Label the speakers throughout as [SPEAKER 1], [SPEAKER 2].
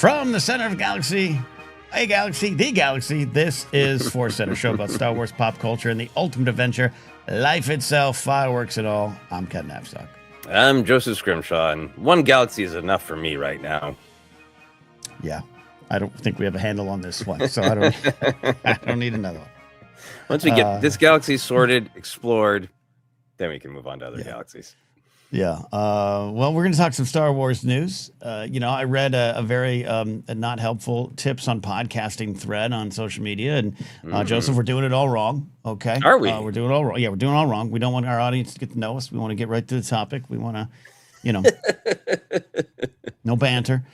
[SPEAKER 1] From the center of the galaxy, this is ForceCenter, show about Star Wars pop culture and the ultimate adventure, life itself, fireworks and all. I'm Ken Napzok.
[SPEAKER 2] I'm Joseph Scrimshaw, and one galaxy is enough for me right now.
[SPEAKER 1] Yeah, I don't think we have a handle on this one, so I don't need another one.
[SPEAKER 2] Once we get this galaxy sorted, explored, then we can move on to other galaxies.
[SPEAKER 1] Yeah. Well, we're going to talk some Star Wars news. I read a very not helpful tips on podcasting thread on social media. And Joseph, we're doing it all wrong. Okay.
[SPEAKER 2] Are we?
[SPEAKER 1] We're doing it all wrong. Yeah, we're doing it all wrong. We don't want our audience to get to know us. We want to get right to the topic. We want to, no banter.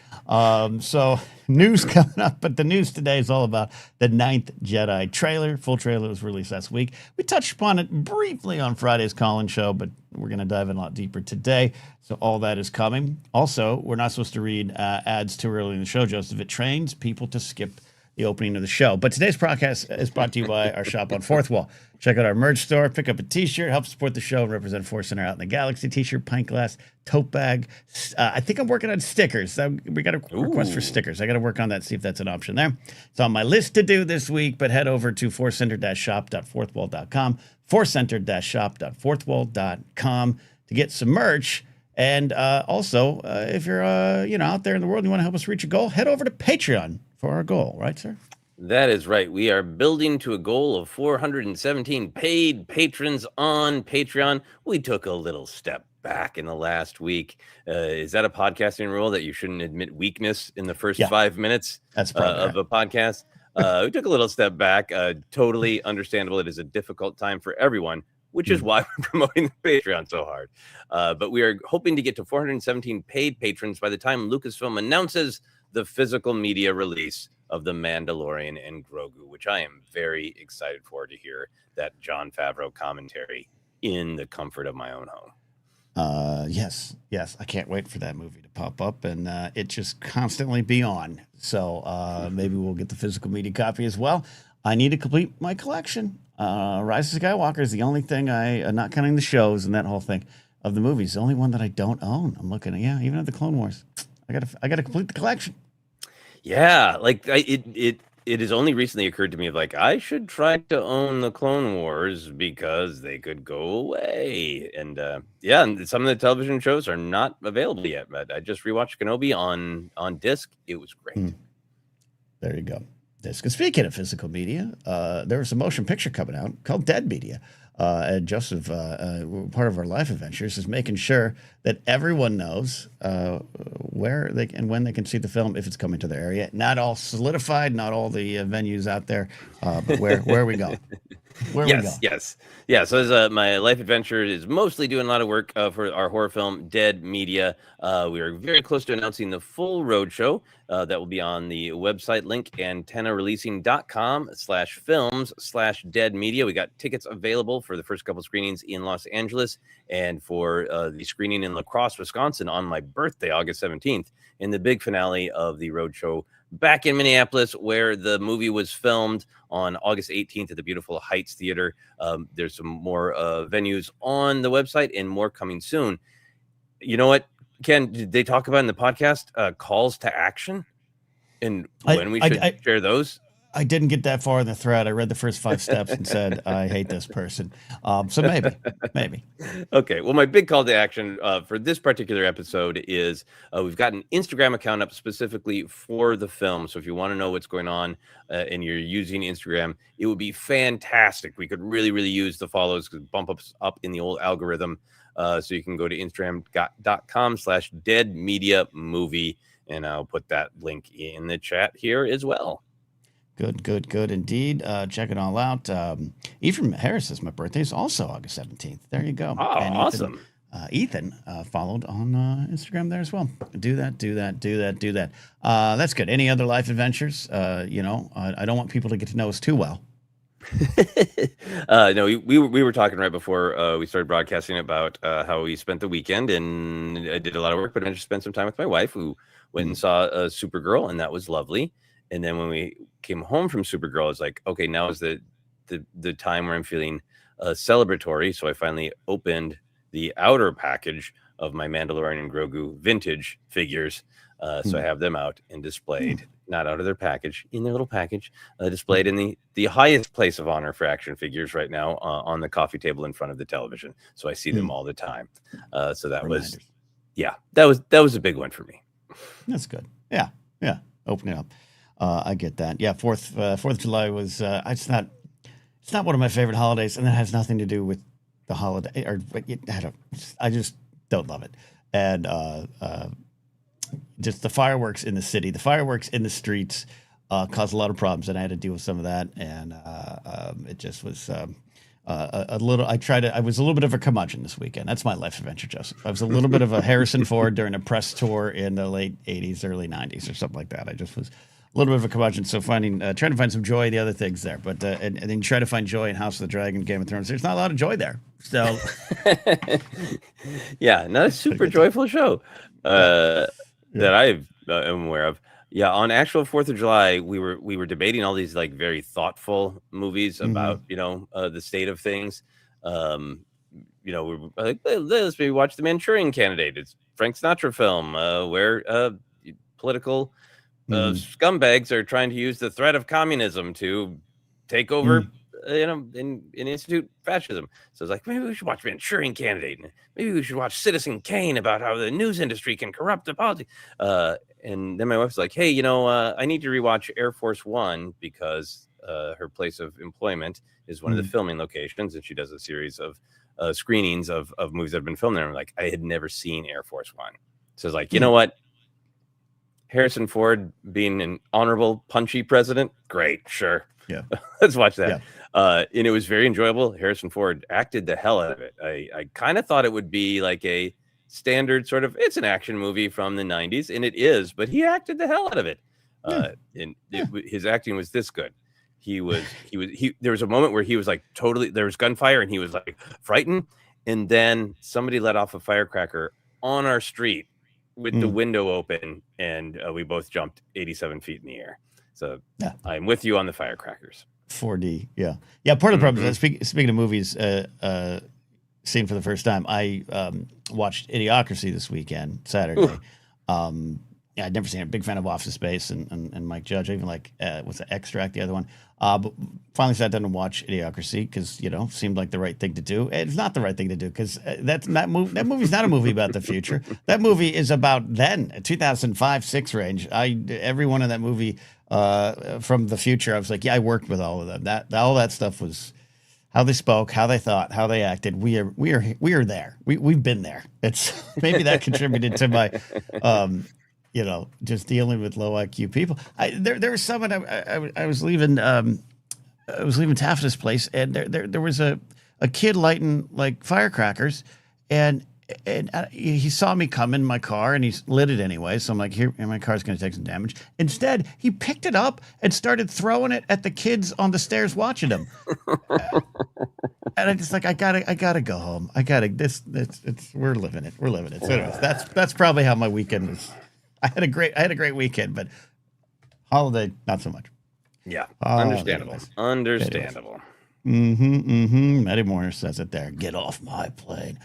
[SPEAKER 1] So news coming up, but the news today is all about the Ninth Jedi trailer. Full trailer was released last week. We touched upon it briefly on Friday's call-in show, but we're going to dive in a lot deeper today. So all that is coming. Also, we're not supposed to read ads too early in the show, Joseph. It trains people to skip the opening of the show. But today's podcast is brought to you by our shop on Fourth Wall. Check out our merch store, pick up a t-shirt, help support the show, and represent ForceCenter out in the galaxy. T-shirt, pint glass, tote bag. I think I'm working on stickers. We got a request for stickers. I got to work on that, see if that's an option there. It's on my list to do this week, but head over to forcecenter-shop.fourthwall.com, forcecenter-shop.fourthwall.com to get some merch. And also, if you're out there in the world and you want to help us reach a goal, head over to Patreon for our goal. Right, sir?
[SPEAKER 2] That is right. We are building to a goal of 417 paid patrons on Patreon. We took a little step back in the last week. Is that a podcasting rule that you shouldn't admit weakness in the first 5 minutes of a podcast? We took a little step back. Totally understandable. It is a difficult time for everyone, which is why we're promoting the Patreon so hard. But we are hoping to get to 417 paid patrons by the time Lucasfilm announces the physical media release of The Mandalorian and Grogu, which I am very excited for, to hear that Jon Favreau commentary in the comfort of my own home.
[SPEAKER 1] Yes. I can't wait for that movie to pop up and it just constantly be on. So maybe we'll get the physical media copy as well. I need to complete my collection. Rise of Skywalker is the only thing not counting the shows and that whole thing of the movies, the only one that I don't own. I'm looking at, even at the Clone Wars. I gotta complete the collection.
[SPEAKER 2] Yeah, it has only recently occurred to me I should try to own the Clone Wars because they could go away. And and some of the television shows are not available yet. But I just rewatched Kenobi on disc. It was great.
[SPEAKER 1] There you go. Disc. Speaking of physical media, there was a motion picture coming out called Dead Media. And Joseph, part of our life adventures is making sure that everyone knows where they and when they can see the film if it's coming to their area. Not all solidified, not all the venues out there, but where are we going?
[SPEAKER 2] Yes. So as my life adventure is mostly doing a lot of work for our horror film Dead Media. We are very close to announcing the full roadshow that will be on the website link, antennareleasing.com/films/Dead Media. We got tickets available for the first couple screenings in Los Angeles and for the screening in La Crosse, Wisconsin on my birthday, August 17th, and the big finale of the roadshow back in Minneapolis, where the movie was filmed on August 18th at the beautiful Heights Theater. There's some more venues on the website and more coming soon. You know what, Ken, did they talk about in the podcast calls to action and when we should share those?
[SPEAKER 1] I didn't get that far in the thread. I read the first 5 steps and said, I hate this person. So maybe.
[SPEAKER 2] Okay. Well, my big call to action for this particular episode is we've got an Instagram account up specifically for the film. So if you want to know what's going on and you're using Instagram, it would be fantastic. We could really, really use the follows, because bump us up in the old algorithm. So you can go to instagram.com/deadmediamovie, and I'll put that link in the chat here as well.
[SPEAKER 1] Good indeed. Check it all out. Ephraim Harris's my birthday is also August 17th. There you go.
[SPEAKER 2] Oh, and
[SPEAKER 1] awesome. Ethan followed on Instagram there as well. Do that. That's good. Any other life adventures? I don't want people to get to know us too well.
[SPEAKER 2] No, we were talking right before we started broadcasting about how we spent the weekend, and I did a lot of work, but I just spent some time with my wife, who went and saw Supergirl, and that was lovely. And then when we came home from Supergirl, I was like, okay, now is the time where I'm feeling celebratory. So I finally opened the outer package of my Mandalorian and Grogu vintage figures. So I have them out and displayed, not out of their package, in their little package, displayed in the highest place of honor for action figures right now on the coffee table in front of the television. So I see them all the time. So that
[SPEAKER 1] Reminders.
[SPEAKER 2] that was a big one for me.
[SPEAKER 1] That's good. Yeah. Open it up. I get that. Yeah. Fourth of July was. It's not one of my favorite holidays, and that has nothing to do with the holiday. Or I just don't love it. And just the fireworks in the city, the fireworks in the streets, caused a lot of problems, and I had to deal with some of that. And it just was a little. I was a little bit of a curmudgeon this weekend. That's my life adventure, Joseph. I was a little bit of a Harrison Ford during a press tour in the late '80s, early '90s, or something like that. I just was a little bit of a curmudgeon. So trying to find some joy in the other things there, but and then you try to find joy in House of the Dragon, Game of Thrones. There's not a lot of joy there. So
[SPEAKER 2] yeah, not a super joyful show that I am aware of. Yeah, on actual 4th of July, we were debating all these like very thoughtful movies about the state of things. We were like, let's maybe watch The Manchurian Candidate. It's Frank Sinatra film where political scumbags are trying to use the threat of communism to take over, and institute fascism. So it's like, maybe we should watch Manchurian Candidate. Maybe we should watch Citizen Kane about how the news industry can corrupt the politics. And then my wife's like, hey, I need to rewatch Air Force One because her place of employment is one of the filming locations, and she does a series of screenings of movies that have been filmed there. I'm like, I had never seen Air Force One. So it's like, you know what? Harrison Ford being an honorable, punchy president, great, sure.
[SPEAKER 1] Yeah.
[SPEAKER 2] Let's watch that. Yeah. And it was very enjoyable. Harrison Ford acted the hell out of it. I kind of thought it would be like a standard sort of, it's an action movie from the 90s, and it is, but he acted the hell out of it. His acting was this good. There was a moment where he was like there was gunfire and he was like frightened, and then somebody let off a firecracker on our street with the window open, and we both jumped 87 feet in the air. So I'm with you on the firecrackers.
[SPEAKER 1] 4D, yeah. Part of the problem is, speaking of movies, seen for the first time, I watched Idiocracy this weekend, Saturday. I'd never seen it. Big fan of Office Space and Mike Judge. I even like what's the Extract, the other one. But finally sat down to watch Idiocracy because seemed like the right thing to do. It's not the right thing to do because that movie's not a movie about the future. That movie is about then, 2005-6 range. Everyone in that movie from the future, I was like, I worked with all of them. All that stuff was how they spoke, how they thought, how they acted. We are there. We've been there. It's maybe that contributed to my. Just dealing with low IQ people. There was someone I was leaving. I was leaving Taft's place, and there was a kid lighting like firecrackers, and he saw me come in my car, and he lit it anyway. So I'm like, here, my car's going to take some damage. Instead, he picked it up and started throwing it at the kids on the stairs watching him. And I just like, I gotta go home. We're living it. So anyways, that's probably how my weekend was. I had a great weekend, but holiday not so much.
[SPEAKER 2] Yeah, understandable. Understandable.
[SPEAKER 1] Eddie Moore says it there. Get off my plane.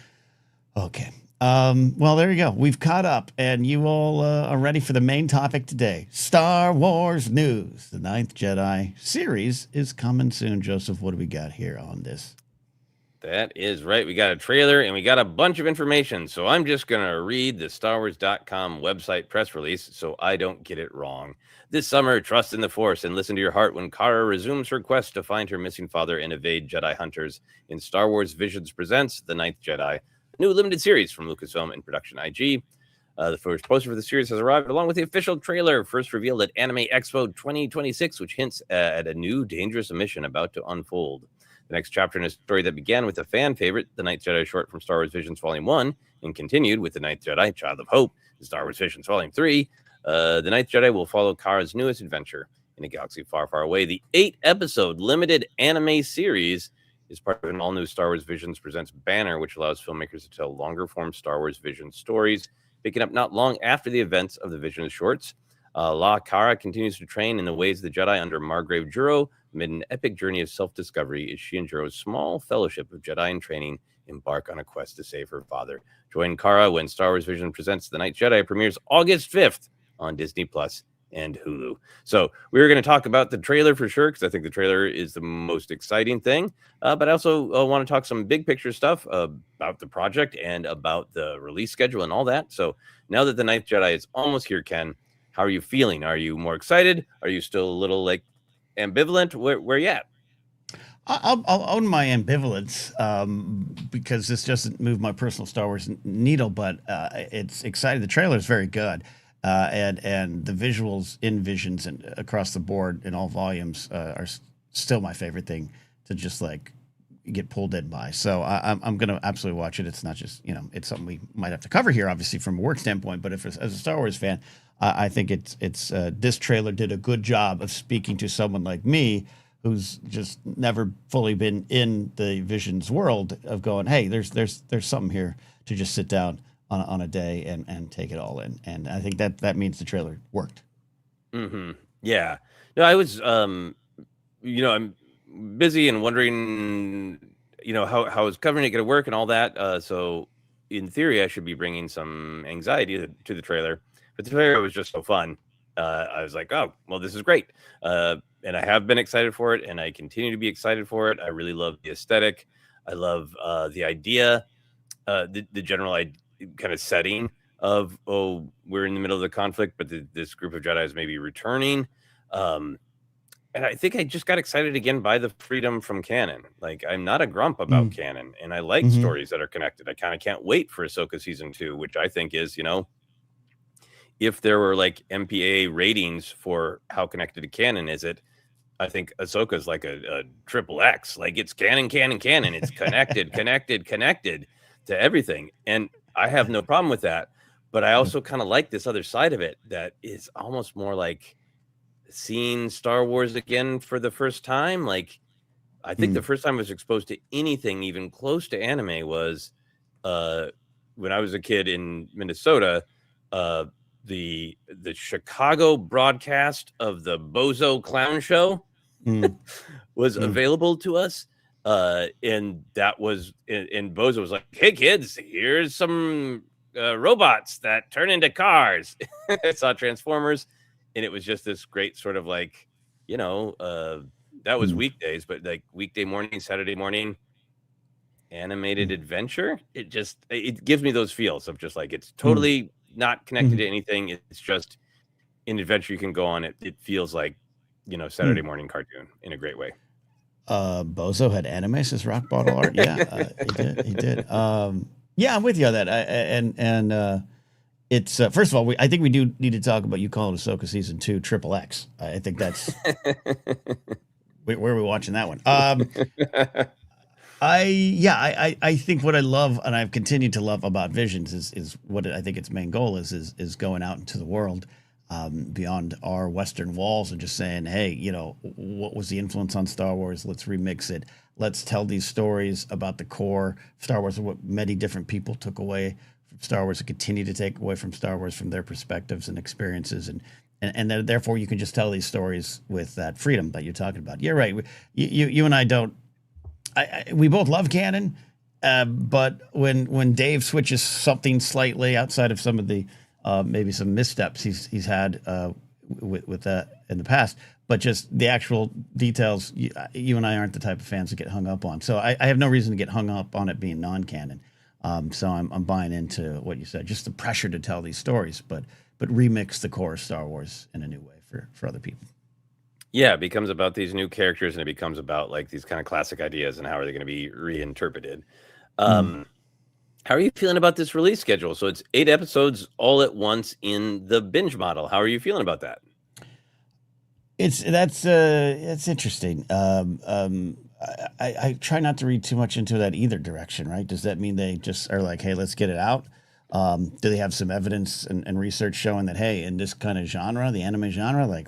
[SPEAKER 1] Okay. Well, there you go. We've caught up, and you all are ready for the main topic today. Star Wars news. The Ninth Jedi series is coming soon. Joseph, what do we got here on this?
[SPEAKER 2] That is right. We got a trailer and we got a bunch of information. So I'm just going to read the StarWars.com website press release so I don't get it wrong. This summer, trust in the Force and listen to your heart when Kara resumes her quest to find her missing father and evade Jedi hunters in Star Wars Visions Presents The Ninth Jedi, a new limited series from Lucasfilm and Production IG. The first poster for the series has arrived along with the official trailer, first revealed at Anime Expo 2026, which hints at a new dangerous mission about to unfold. The next chapter in a story that began with a fan favorite, The Ninth Jedi short from Star Wars Visions Volume 1, and continued with The Ninth Jedi, Child of Hope, in Star Wars Visions Volume 3. The Ninth Jedi will follow Kara's newest adventure in a galaxy far, far away. The 8-episode limited anime series is part of an all-new Star Wars Visions Presents banner, which allows filmmakers to tell longer-form Star Wars Visions stories, picking up not long after the events of the Visions shorts. La Kara continues to train in the ways of the Jedi under Margrave Juro, amid an epic journey of self-discovery as she and Juro's small fellowship of Jedi in training embark on a quest to save her father. Join Kara when Star Wars Vision Presents The Ninth Jedi premieres August 5th on Disney Plus and Hulu. So we're going to talk about the trailer for sure, because I think the trailer is the most exciting thing. But I also want to talk some big picture stuff about the project and about the release schedule and all that. So now that The Ninth Jedi is almost here, Ken, how are you feeling? Are you more excited? Are you still a little like ambivalent? Where you at?
[SPEAKER 1] I'll own my ambivalence because this doesn't move my personal Star Wars needle, but it's exciting. The trailer is very good, and the visuals in Visions and across the board in all volumes are still my favorite thing to just like get pulled in by. So I'm going to absolutely watch it. It's not just, it's something we might have to cover here, obviously from a work standpoint, but if as a Star Wars fan, I think it's this trailer did a good job of speaking to someone like me who's just never fully been in the Visions world of going, hey, there's something here to just sit down on a day and take it all in. And I think that means the trailer worked.
[SPEAKER 2] Mm-hmm. Yeah. No, I was, I'm busy and wondering, how is covering it going to work and all that. So in theory, I should be bringing some anxiety to the trailer, but the trailer was just so fun. I was like, oh, well, this is great. And I have been excited for it, and I continue to be excited for it. I really love the aesthetic. I love the idea, the general kind of setting of, we're in the middle of the conflict, but this group of Jedi is maybe returning. And I think I just got excited again by the freedom from canon. Like, I'm not a grump about canon, and I like stories that are connected. I kind of can't wait for Ahsoka season 2, which I think is, if there were like MPA ratings for how connected to canon is it, I think Ahsoka is like a triple X. Like, it's canon. It's connected to everything. And I have no problem with that. But I also kind of like this other side of it that is almost more like seeing Star Wars again for the first time. Like, I think the first time I was exposed to anything even close to anime was when I was a kid in Minnesota. The Chicago broadcast of the Bozo Clown Show was available to us. And that was, and Bozo was like, hey kids, here's some robots that turn into cars. I saw Transformers, and it was just this great sort of like, that was weekdays, but like weekday morning, Saturday morning, animated adventure. It gives me those feels of just like, it's totally not connected to anything. It's just an adventure you can go on. It feels like, Saturday morning cartoon in a great way.
[SPEAKER 1] Bozo had anime as rock bottle art. Yeah, he did. Yeah, I'm with you on that. It's first of all, I think we do need to talk about, you call it Ahsoka season 2 triple X. I think that's where are we watching that one? I think what I love, and I've continued to love about Visions, is what I think its main goal is going out into the world, beyond our Western walls, and just saying, hey, what was the influence on Star Wars? Let's remix it. Let's tell these stories about the core Star Wars, and what many different people took away from Star Wars and continue to take away from Star Wars, from their perspectives and experiences, and therefore you can just tell these stories with that freedom that you're talking about. You're right. You and I don't. We both love canon, but when Dave switches something slightly outside of some of the maybe some missteps he's had with that in the past, but just the actual details, you and I aren't the type of fans that get hung up on. So I have no reason to get hung up on it being non-canon. So I'm buying into what you said, just the pressure to tell these stories, but remix the core of Star Wars in a new way for other people.
[SPEAKER 2] Yeah, it becomes about these new characters, and it becomes about like these kind of classic ideas and how are they going to be reinterpreted. How are you feeling about this release schedule? So it's 8 episodes all at once in the binge model. How are you feeling about that?
[SPEAKER 1] It's interesting. I try not to read too much into that either direction, right? Does that mean they just are like, hey, let's get it out? Do they have some evidence and research showing that, hey, in this kind of genre, the anime genre, like,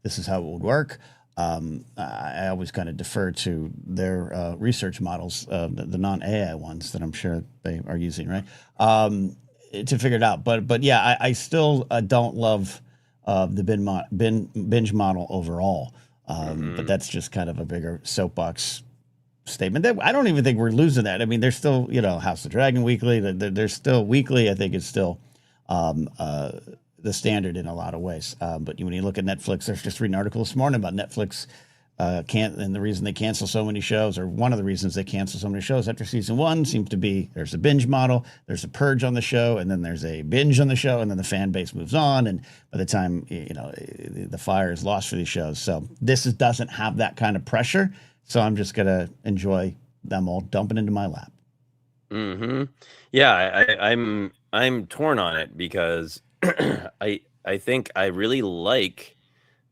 [SPEAKER 1] this is how it would work? I always kind of defer to their research models, the non-AI ones that I'm sure they are using, right? To figure it out. But yeah, I still don't love the binge model overall. But that's just kind of a bigger soapbox statement. I don't even think we're losing that. I mean, there's still, House of Dragon weekly. There's still weekly. I think it's still the standard in a lot of ways. But when you look at Netflix, there's just reading an article this morning about Netflix and the reason they cancel so many shows, or one of the reasons they cancel so many shows after season one, seems to be there's a binge model, there's a purge on the show, and then there's a binge on the show, and then the fan base moves on, and by the time the fire is lost for these shows. So this doesn't have that kind of pressure. So I'm just gonna enjoy them all dumping into my lap.
[SPEAKER 2] Yeah, I'm torn on it because I think I really like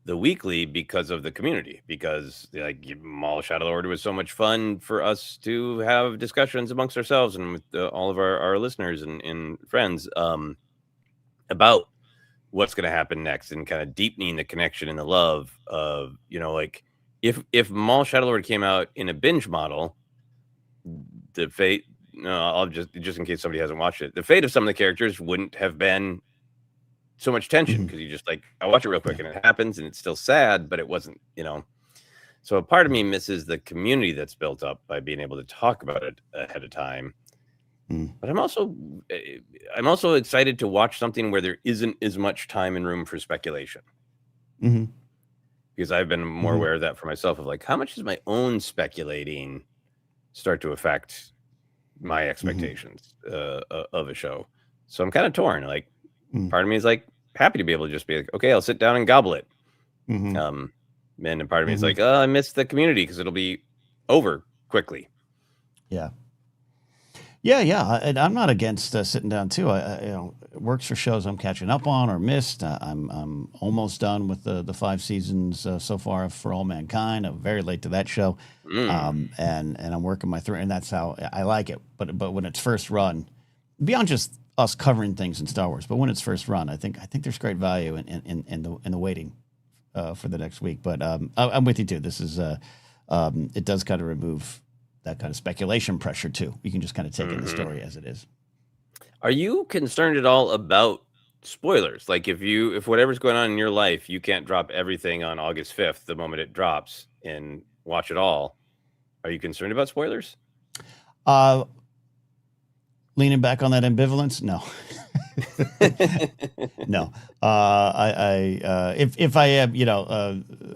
[SPEAKER 2] the weekly because of the community, because like Mall Shadow Lord was so much fun for us to have discussions amongst ourselves and with all of our listeners and friends about what's going to happen next, and kind of deepening the connection and the love of, like if Mall Shadow Lord came out in a binge model, the fate, I'll just in case somebody hasn't watched it, the fate of some of the characters wouldn't have been so much tension, because you just I watch it real quick and it happens and it's still sad, but it wasn't, so a part of me misses the community that's built up by being able to talk about it ahead of time. But I'm also excited to watch something where there isn't as much time and room for speculation, because I've been more aware of that for myself, of like, how much does my own speculating start to affect my expectations of a show. So I'm kind of torn. Like, part of me is like happy to be able to just be like, okay, I'll sit down and gobble it. And part of me is like, oh, I miss the community because it'll be over quickly.
[SPEAKER 1] Yeah. And I'm not against sitting down too. It works for shows I'm catching up on or missed. I'm almost done with the 5 seasons so far of For All Mankind. I'm very late to that show, and I'm working my through, and that's how I like it. But when it's first run, beyond just us covering things in Star Wars, but when it's first run, I think there's great value in the waiting for the next week. But I'm with you too. This is it does kind of remove that kind of speculation pressure too. You can just kind of take in the story as it is.
[SPEAKER 2] Are you concerned at all about spoilers? Like if whatever's going on in your life, you can't drop everything on August 5th, the moment it drops, and watch it all. Are you concerned about spoilers?
[SPEAKER 1] Leaning back on that ambivalence, no. No. If I am,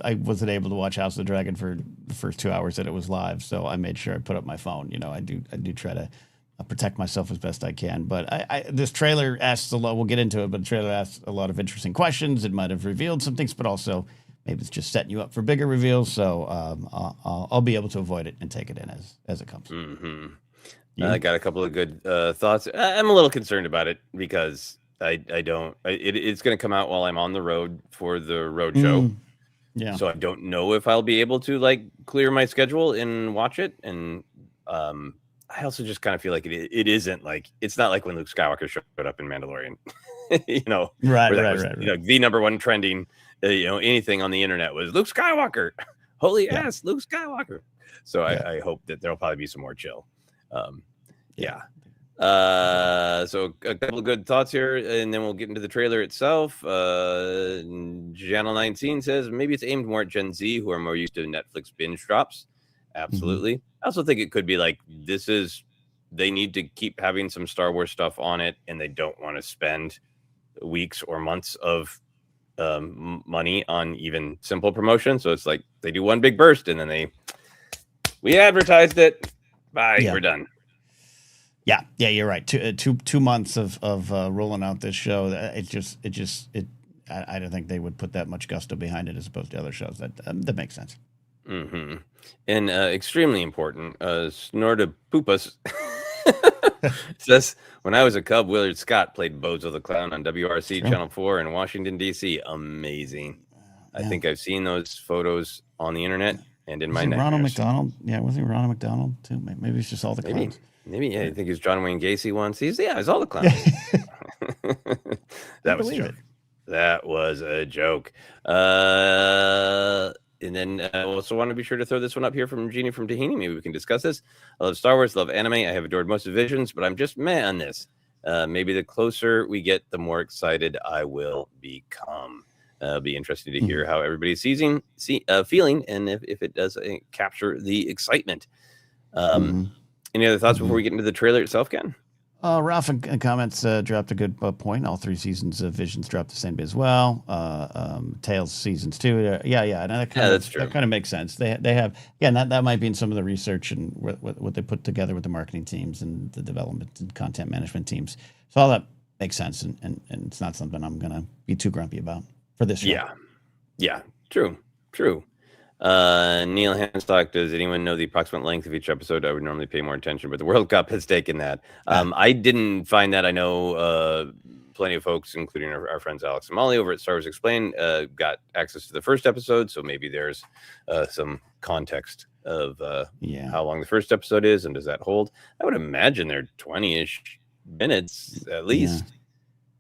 [SPEAKER 1] I wasn't able to watch House of the Dragon for the first 2 hours that it was live, so I made sure I put up my phone. I do try to protect myself as best I can. But this trailer asks a lot. We'll get into it, but the trailer asks a lot of interesting questions. It might have revealed some things, but also maybe it's just setting you up for bigger reveals. So I'll be able to avoid it and take it in as it comes.
[SPEAKER 2] I got a couple of good thoughts. I'm a little concerned about it because it's going to come out while I'm on the road for the road show.
[SPEAKER 1] Yeah.
[SPEAKER 2] So I don't know if I'll be able to clear my schedule and watch it. And I also just kind of feel like it isn't it's not like when Luke Skywalker showed up in Mandalorian,
[SPEAKER 1] Right.
[SPEAKER 2] The number one trending, anything on the internet was Luke Skywalker, holy ass, Luke Skywalker. So I hope that there'll probably be some more chill. So a couple of good thoughts here, and then we'll get into the trailer itself. Channel 19 says maybe it's aimed more at Gen Z, who are more used to Netflix binge drops. Absolutely. I also think it could be they need to keep having some Star Wars stuff on it, and they don't want to spend weeks or months of money on even simple promotion. So it's like they do one big burst, and then we advertised it. Bye. We're done.
[SPEAKER 1] Yeah, you're right. 2 months of rolling out this show. I don't think they would put that much gusto behind it as opposed to other shows. That makes sense.
[SPEAKER 2] And extremely important. Snortapoopas says, when I was a Cub, Willard Scott played Bozo the Clown on WRC Channel 4 in Washington, D.C. Amazing. I think I've seen those photos on the internet and in my nightmares.
[SPEAKER 1] Ronald McDonald? Yeah, wasn't he Ronald McDonald too? Maybe it's just all the clowns.
[SPEAKER 2] Maybe, I think it's John Wayne Gacy once. It's all the clowns. That was a joke. That was a joke. And then I also want to be sure to throw this one up here from Jeannie from Tahini. Maybe we can discuss this. I love Star Wars, love anime. I have adored most of Visions, but I'm just meh on this. Maybe the closer we get, the more excited I will become. It'll be interesting to hear how everybody's feeling, and if it does capture the excitement. Any other thoughts before we get into the trailer itself, Ken?
[SPEAKER 1] Ralph in comments dropped a good point. All 3 seasons of Visions dropped the same day as well. Tales seasons 2. Yeah. And
[SPEAKER 2] That's true.
[SPEAKER 1] that kind of makes sense. They have, again, that might be in some of the research and what they put together with the marketing teams and the development and content management teams. So all that makes sense, and it's not something I'm gonna be too grumpy about for this show.
[SPEAKER 2] Yeah. True. Neil Hanstock, does anyone know the approximate length of each episode? I would normally pay more attention, but the World Cup has taken that. I didn't find that. I know plenty of folks, including our friends Alex and Molly over at Star Wars Explained, got access to the first episode, so maybe there's some context of how long the first episode is, and does that hold? I would imagine they're 20-ish minutes at least,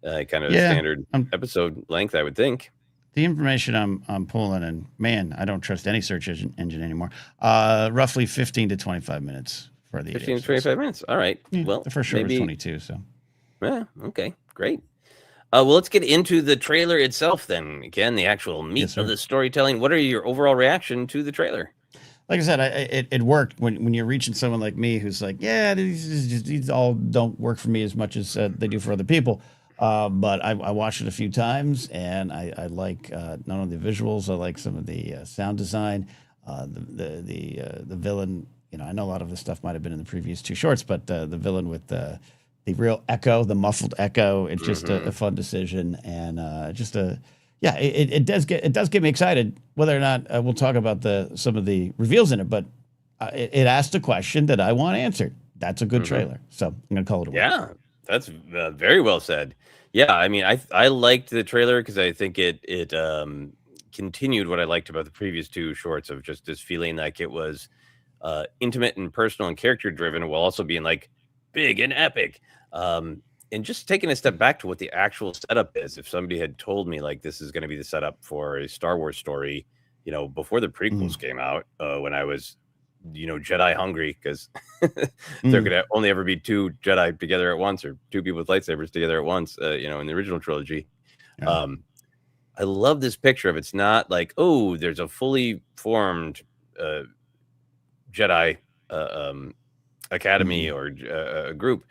[SPEAKER 2] kind of a standard episode length, I would think.
[SPEAKER 1] The information I'm pulling, and man, I don't trust any search engine anymore. Roughly 15 to 25 minutes for the
[SPEAKER 2] 15 to 25 minutes. All right. Well,
[SPEAKER 1] the first show was 22. So,
[SPEAKER 2] yeah. Okay. Great. Well, let's get into the trailer itself then. Again, the actual meat of the storytelling. What are your overall reaction to the trailer?
[SPEAKER 1] Like I said, it worked when you're reaching someone like me who's like, yeah, these all don't work for me as much as they do for other people. But I watched it a few times, and I like not only the visuals, I like some of the sound design, the villain. I know a lot of the stuff might have been in the previous 2 shorts, but the villain with the real echo, the muffled echo, it's just a fun decision, and it does get me excited. Whether or not we'll talk about some of the reveals in it, but it asked a question that I want answered. That's a good trailer, so I'm gonna call it a win.
[SPEAKER 2] Yeah, that's very well said. Yeah, I mean, I liked the trailer because I think it continued what I liked about the previous 2 shorts of just this feeling like it was intimate and personal and character driven, while also being like big and epic. And just taking a step back to what the actual setup is. If somebody had told me like this is going to be the setup for a Star Wars story, before the prequels came out, when I was Jedi hungry, because there could only ever be 2 Jedi together at once, or 2 people with lightsabers together at once, in the original trilogy. I love this picture of it's not like, oh, there's a fully formed Jedi academy or a group,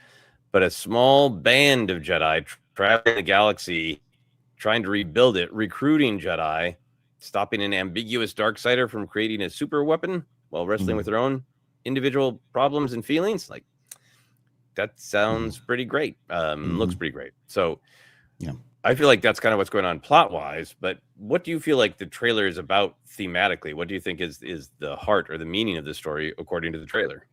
[SPEAKER 2] but a small band of Jedi traveling the galaxy, trying to rebuild it, recruiting Jedi, stopping an ambiguous Darksider from creating a super weapon while wrestling with their own individual problems and feelings. Like, that sounds pretty great. Looks pretty great. So I feel like that's kind of what's going on plot wise, but what do you feel like the trailer is about thematically? What do you think is the heart or the meaning of the story according to the trailer?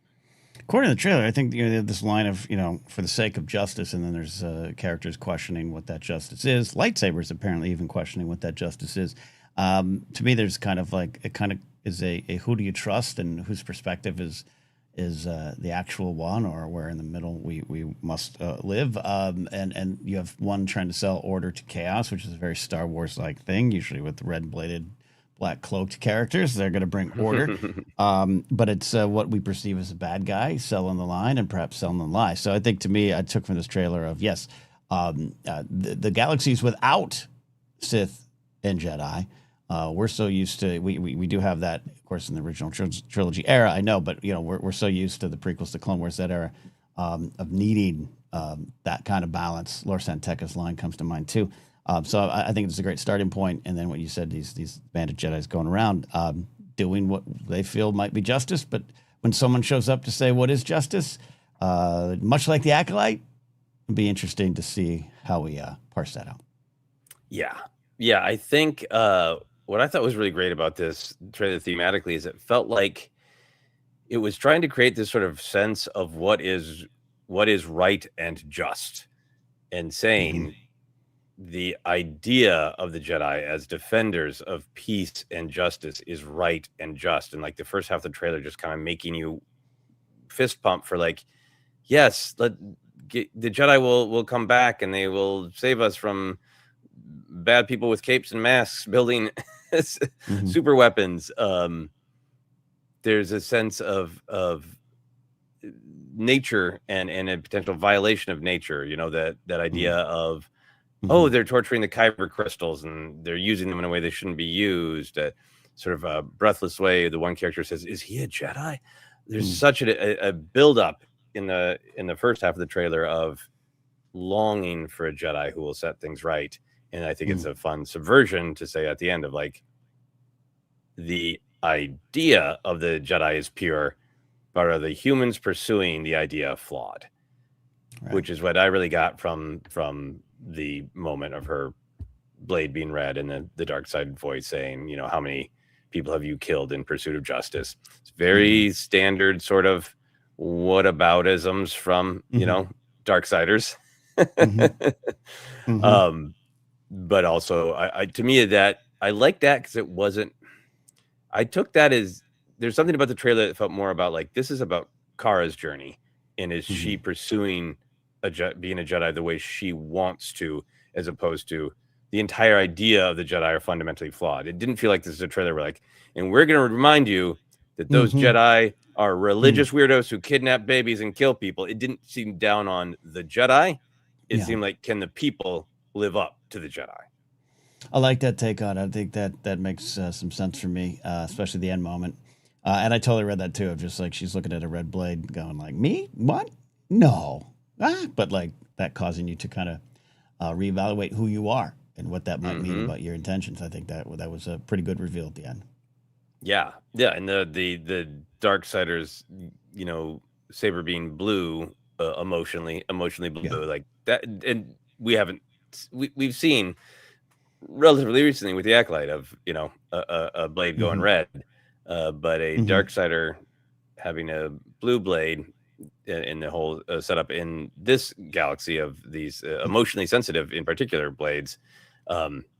[SPEAKER 1] According to the trailer, I think they have this line of, for the sake of justice, and then there's characters questioning what that justice is. Lightsabers apparently even questioning what that justice is. To me, there's kind of like, it kind of is a who do you trust and whose perspective is the actual one, or where in the middle we must live. And you have one trying to sell order to chaos, which is a very Star Wars-like thing, usually with red-bladed, black-cloaked characters. They're going to bring order. But it's what we perceive as a bad guy, selling the line and perhaps selling the lie. So I think, to me, I took from this trailer of, yes, the galaxies without Sith and Jedi. We're so used to, we do have that, of course, in the original trilogy era, I know, but we're so used to the prequels to Clone Wars, that era of needing that kind of balance. Lor San Tekka's line comes to mind too. So I think it's a great starting point. And then what you said, these band of Jedis going around doing what they feel might be justice, but when someone shows up to say what is justice, much like the Acolyte, it'd be interesting to see how we parse that out.
[SPEAKER 2] Yeah, I think what I thought was really great about this trailer thematically is it felt like it was trying to create this sort of sense of what is right and just, and saying the idea of the Jedi as defenders of peace and justice is right and just. And like the first half of the trailer just kind of making you fist pump for like, yes, the Jedi will come back and they will save us from bad people with capes and masks building super weapons. There's a sense of nature and a potential violation of nature, that idea of, oh, they're torturing the Kyber crystals and they're using them in a way they shouldn't be used. Sort of a breathless way, the one character says, is he a Jedi? There's such a buildup in the first half of the trailer of longing for a Jedi who will set things right. And I think it's a fun subversion to say at the end of like, the idea of the Jedi is pure, but are the humans pursuing the idea flawed? Right. Which is what I really got from the moment of her blade being read and the dark side voice saying, you know, how many people have you killed in pursuit of justice? It's very standard sort of whataboutisms from, you know, Darksiders. But also I to me that I like that because it wasn't, I took that as there's something about the trailer that felt more about like, this is about Kara's journey and is she pursuing being a Jedi the way she wants to, as opposed to the entire idea of the Jedi are fundamentally flawed. It didn't feel like this is a trailer where like, and we're going to remind you that those Jedi are religious weirdos who kidnap babies and kill people. It didn't seem down on the Jedi. It seemed like, can the people live up to the Jedi?
[SPEAKER 1] I like that take on it. I think that makes some sense for me, especially the end moment. And I totally read that too, of just like she's looking at a red blade going like, me? What? No. But like that causing you to kind of reevaluate who you are and what that might mean about your intentions. I think that was a pretty good reveal at the end.
[SPEAKER 2] Yeah. And the Darksiders, you know, saber being blue, emotionally blue, like that. And we've seen relatively recently with the Acolyte of, you know, a blade going red, but a Darksider having a blue blade in the whole setup in this galaxy of these emotionally sensitive, in particular, blades.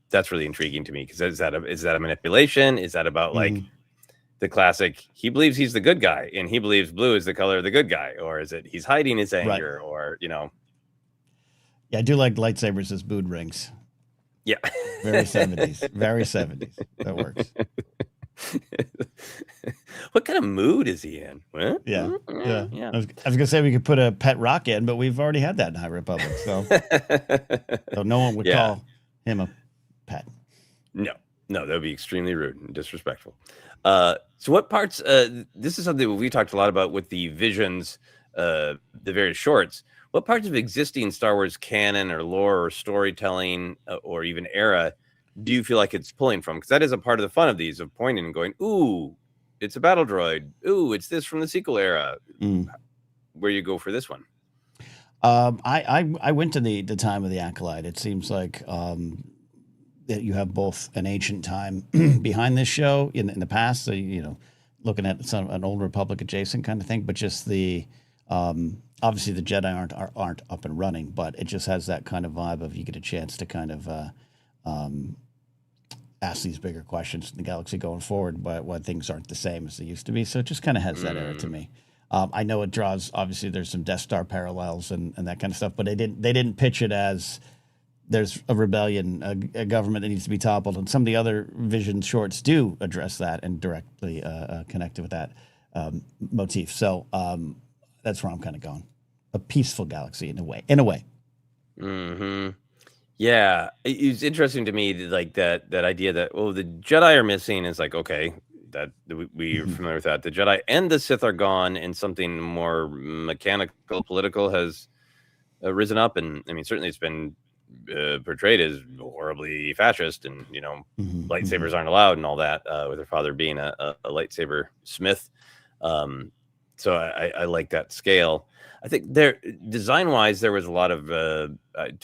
[SPEAKER 2] That's really intriguing to me because is that a manipulation? Is that about like the classic? He believes he's the good guy and he believes blue is the color of the good guy, or is it he's hiding his anger, or you know?
[SPEAKER 1] Yeah, I do like lightsabers as boot rings.
[SPEAKER 2] Yeah.
[SPEAKER 1] Very 70s. Very 70s. That works.
[SPEAKER 2] What kind of mood is he in? Huh?
[SPEAKER 1] Yeah. I was going to say we could put a pet rock in, but we've already had that in High Republic. So, so no one would call him a pet.
[SPEAKER 2] No, that would be extremely rude and disrespectful. So what parts, this is something we talked a lot about with the visions, the various shorts. What parts of existing Star Wars canon or lore or storytelling or even era do you feel like it's pulling from? Because that is a part of the fun of these, of pointing and going, ooh, it's a battle droid. Ooh, it's this from the sequel era. Where you go for this one?
[SPEAKER 1] I went to the time of the Acolyte. It seems like that you have both an ancient time behind this show in the past, so you know, looking at an old Republic adjacent kind of thing, but just the obviously the Jedi aren't up and running, but it just has that kind of vibe of you get a chance to kind of ask these bigger questions in the galaxy going forward, but when things aren't the same as they used to be. So it just kind of has that era to me. I know it draws, obviously there's some Death Star parallels and that kind of stuff, but they didn't pitch it as there's a rebellion, a government that needs to be toppled. And some of the other Vision shorts do address that and directly connect with that motif. So that's where I'm kind of going. A peaceful galaxy in a way.
[SPEAKER 2] Yeah, it's interesting to me, like that idea that the Jedi are missing is like, okay, that we're familiar with that. The Jedi and the Sith are gone, and something more mechanical, political has risen up. And I mean, certainly it's been portrayed as horribly fascist, and you know, lightsabers aren't allowed and all that. With her father being a lightsaber smith, so I like that scale. I think there, design wise, there was a lot of to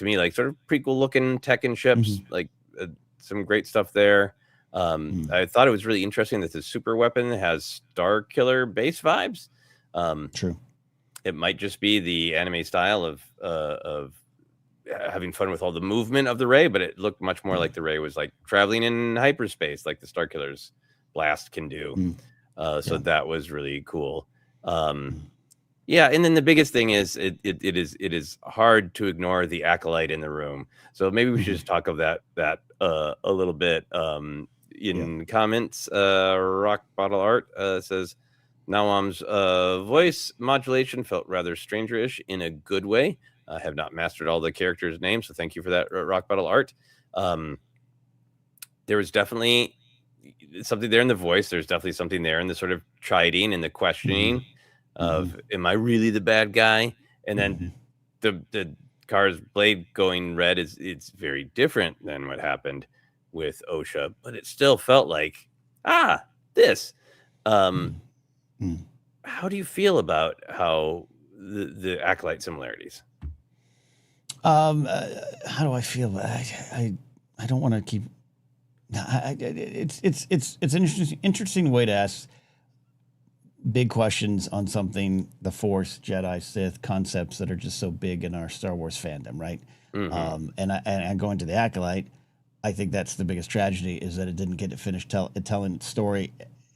[SPEAKER 2] me like sort of prequel looking Tekken ships, like some great stuff there. I thought it was really interesting that the super weapon has Star Killer base vibes.
[SPEAKER 1] True.
[SPEAKER 2] It might just be the anime style of having fun with all the movement of the Ray, but it looked much more like the Ray was like traveling in hyperspace, like the Star Killer's blast can do. So that was really cool. Yeah, and then the biggest thing is it is hard to ignore the Acolyte in the room. So maybe we should just talk of that a little bit. In comments, Rock Bottle Art says Nawam's voice modulation felt rather stranger-ish in a good way. I have not mastered all the characters' names, so thank you for that, Rock Bottle Art. There was definitely something there in the voice. There's definitely something there in the sort of chiding and the questioning. of am I really the bad guy? And then
[SPEAKER 1] Mhm.
[SPEAKER 2] the car's blade going red it's very different than what happened with OSHA, but it still felt like this. Um,
[SPEAKER 1] Mm.
[SPEAKER 2] how do you feel about how the acolyte similarities?
[SPEAKER 1] How do I feel? I don't want to keep. It's an interesting way to ask big questions on something, the Force, Jedi, Sith concepts that are just so big in our Star Wars fandom, right? And going to the Acolyte, I think that's the biggest tragedy is that it didn't get to finish telling its story,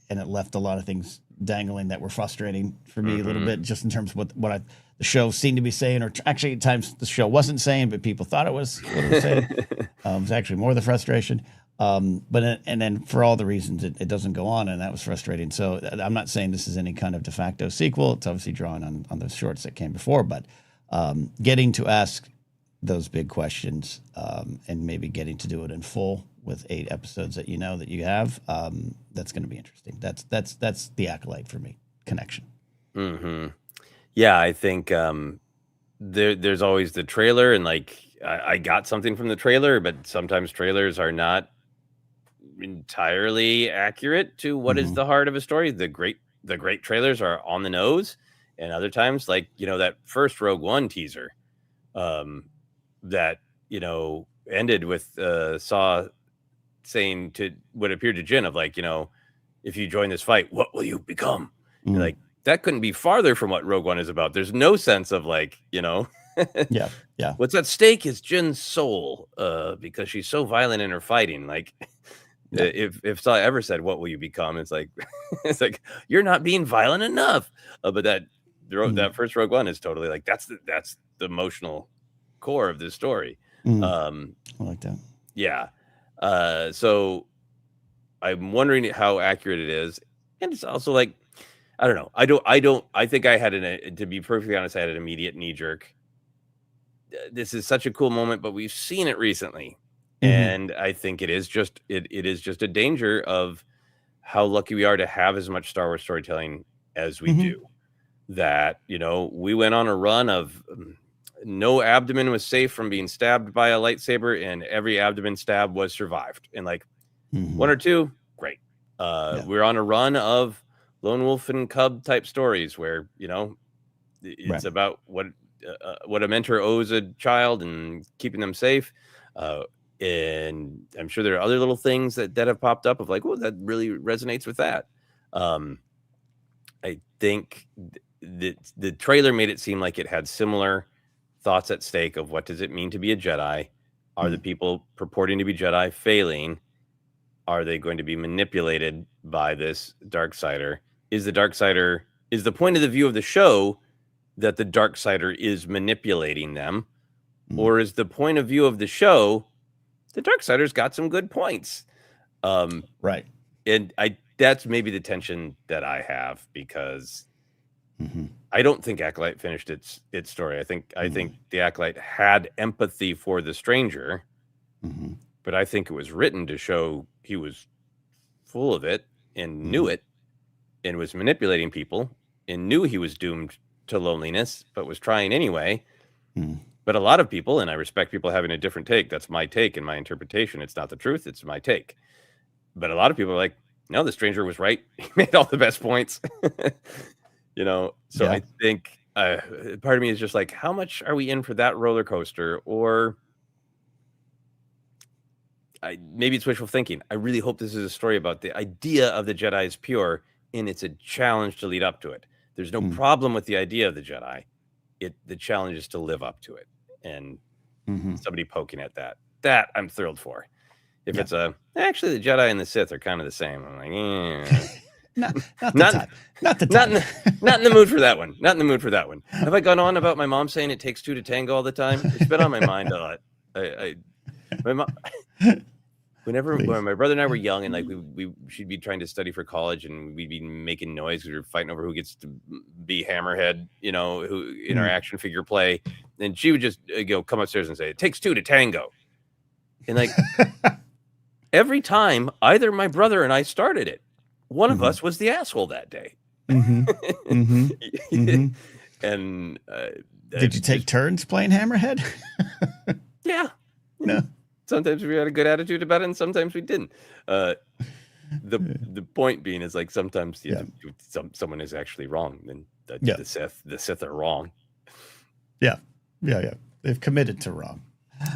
[SPEAKER 1] and it left a lot of things dangling that were frustrating for me a little bit, just in terms of what the show seemed to be saying, or actually at times the show wasn't saying, but people thought it was what it was saying. It was actually more the frustration. And then for all the reasons it doesn't go on, and that was frustrating. So I'm not saying this is any kind of de facto sequel. It's obviously drawn on those shorts that came before, but getting to ask those big questions and maybe getting to do it in full with 8 episodes that that you have, that's going to be interesting. That's the Acolyte for me connection.
[SPEAKER 2] Yeah, I think there's always the trailer, and like I got something from the trailer, but sometimes trailers are not entirely accurate to what is the heart of a story. The great trailers are on the nose, and other times, like that first Rogue One teaser, that ended with Saw saying to what appeared to Jin of like, if you join this fight, what will you become? And like that couldn't be farther from what Rogue One is about. There's no sense of like,
[SPEAKER 1] Yeah.
[SPEAKER 2] what's at stake is Jin's soul, because she's so violent in her fighting. Like, if Saw ever said, "What will you become?" It's like, you're not being violent enough. But that first Rogue One is totally like that's the emotional core of this story.
[SPEAKER 1] I like that.
[SPEAKER 2] Yeah. So I'm wondering how accurate it is, and it's also like, I don't know. I think I had to be perfectly honest, I had an immediate knee jerk. This is such a cool moment, but we've seen it recently. And I think it is just a danger of how lucky we are to have as much Star Wars storytelling as we do. That, we went on a run of no abdomen was safe from being stabbed by a lightsaber, and every abdomen stab was survived. And like 1 or 2, great. We're on a run of lone wolf and cub type stories where, it's about what a mentor owes a child and keeping them safe. And I'm sure there are other little things that have popped up of like, well, that really resonates with that. I think the trailer made it seem like it had similar thoughts at stake of what does it mean to be a Jedi? Are the people purporting to be Jedi failing? Are they going to be manipulated by this Darksider? Is the point of the view of the show that the Darksider is manipulating them? Or is the point of view of the show the Darksider's got some good points?
[SPEAKER 1] Right.
[SPEAKER 2] And that's maybe the tension that I have, because I don't think Acolyte finished its story. I think the Acolyte had empathy for the stranger, but I think it was written to show he was full of it and knew it and was manipulating people and knew he was doomed to loneliness, but was trying anyway. But a lot of people, and I respect people having a different take. That's my take and my interpretation. It's not the truth. It's my take. But a lot of people are like, no, the stranger was right. He made all the best points. So I think part of me is just like, how much are we in for that roller coaster? Or maybe it's wishful thinking. I really hope this is a story about the idea of the Jedi is pure, and it's a challenge to lead up to it. There's no problem with the idea of the Jedi. The challenge is to live up to it, and somebody poking at that I'm thrilled for. If it's actually the Jedi and the Sith are kind of the same, I'm like, not in the mood for that one. Not in the mood for that one. Have I gone on about my mom saying it takes 2 to tango all the time? It's been on my mind a lot. My mom, when my brother and I were young, and like she'd be trying to study for college, and we'd be making noise. We were fighting over who gets to be Hammerhead, who in our action figure play, and she would just come upstairs and say, "It takes 2 to tango," and like every time either my brother and I started it, one of us was the asshole that day.
[SPEAKER 1] Mm-hmm. Mm-hmm. Mm-hmm.
[SPEAKER 2] And
[SPEAKER 1] did you take turns playing Hammerhead?
[SPEAKER 2] Yeah.
[SPEAKER 1] No.
[SPEAKER 2] Sometimes we had a good attitude about it, and sometimes we didn't. The point being is like sometimes someone is actually wrong, and the Sith are wrong.
[SPEAKER 1] Yeah. They've committed to wrong.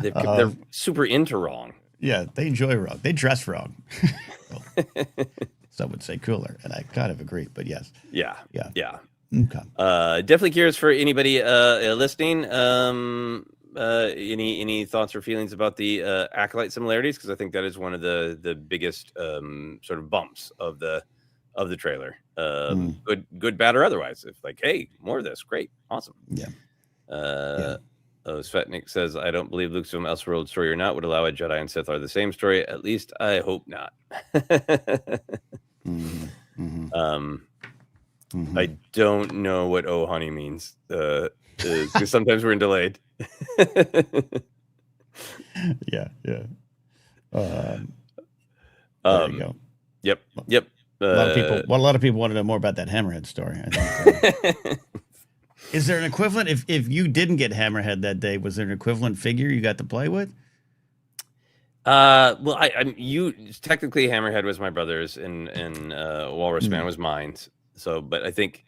[SPEAKER 2] They're super into wrong.
[SPEAKER 1] Yeah, they enjoy wrong. They dress wrong. Well, some would say cooler, and I kind of agree. But yes.
[SPEAKER 2] Yeah.
[SPEAKER 1] Okay.
[SPEAKER 2] Definitely curious for anybody listening. Any thoughts or feelings about the Acolyte similarities? Because I think that is one of the biggest sort of bumps of the trailer. Good, bad, or otherwise. If like, hey, more of this, great, awesome.
[SPEAKER 1] Yeah.
[SPEAKER 2] Svetnik says, I don't believe Lucasfilm Elseworld story or not would allow a Jedi and Sith are the same story. At least I hope not. I don't know what "oh honey" means. Because sometimes we're in delayed.
[SPEAKER 1] Yeah. There you go.
[SPEAKER 2] Yep.
[SPEAKER 1] A lot of people want to know more about that Hammerhead story, I think. Is there an equivalent? If you didn't get Hammerhead that day, was there an equivalent figure you got to play with?
[SPEAKER 2] Well, technically Hammerhead was my brother's, and Walrus Man was mine. So, but I think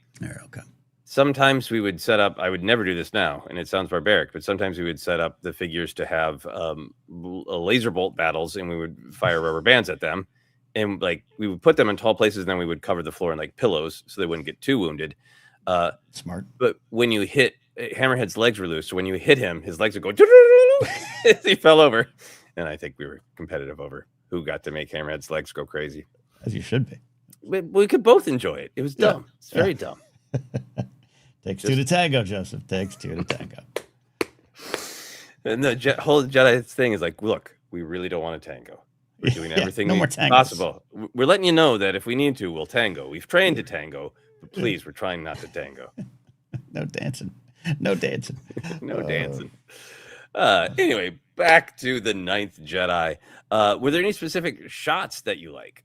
[SPEAKER 2] sometimes we would set up. I would never do this now, and it sounds barbaric, but sometimes we would set up the figures to have laser bolt battles, and we would fire rubber bands at them, and like we would put them in tall places, and then we would cover the floor in like pillows so they wouldn't get too wounded.
[SPEAKER 1] Smart.
[SPEAKER 2] But when you hit Hammerhead's legs were loose, so when you hit him, his legs would go as he fell over. And I think we were competitive over who got to make Hammerhead's legs go crazy.
[SPEAKER 1] As you should be.
[SPEAKER 2] We could both enjoy it. It was dumb. It's very dumb.
[SPEAKER 1] Takes two to tango, Joseph. Takes two to tango.
[SPEAKER 2] And the whole Jedi thing is like, look, we really don't want to tango. We're doing everything possible. We're letting you know that if we need to, we'll tango. We've trained to tango, but please, we're trying not to tango.
[SPEAKER 1] No dancing.
[SPEAKER 2] No dancing. Anyway, back to the Ninth Jedi. Were there any specific shots that you like?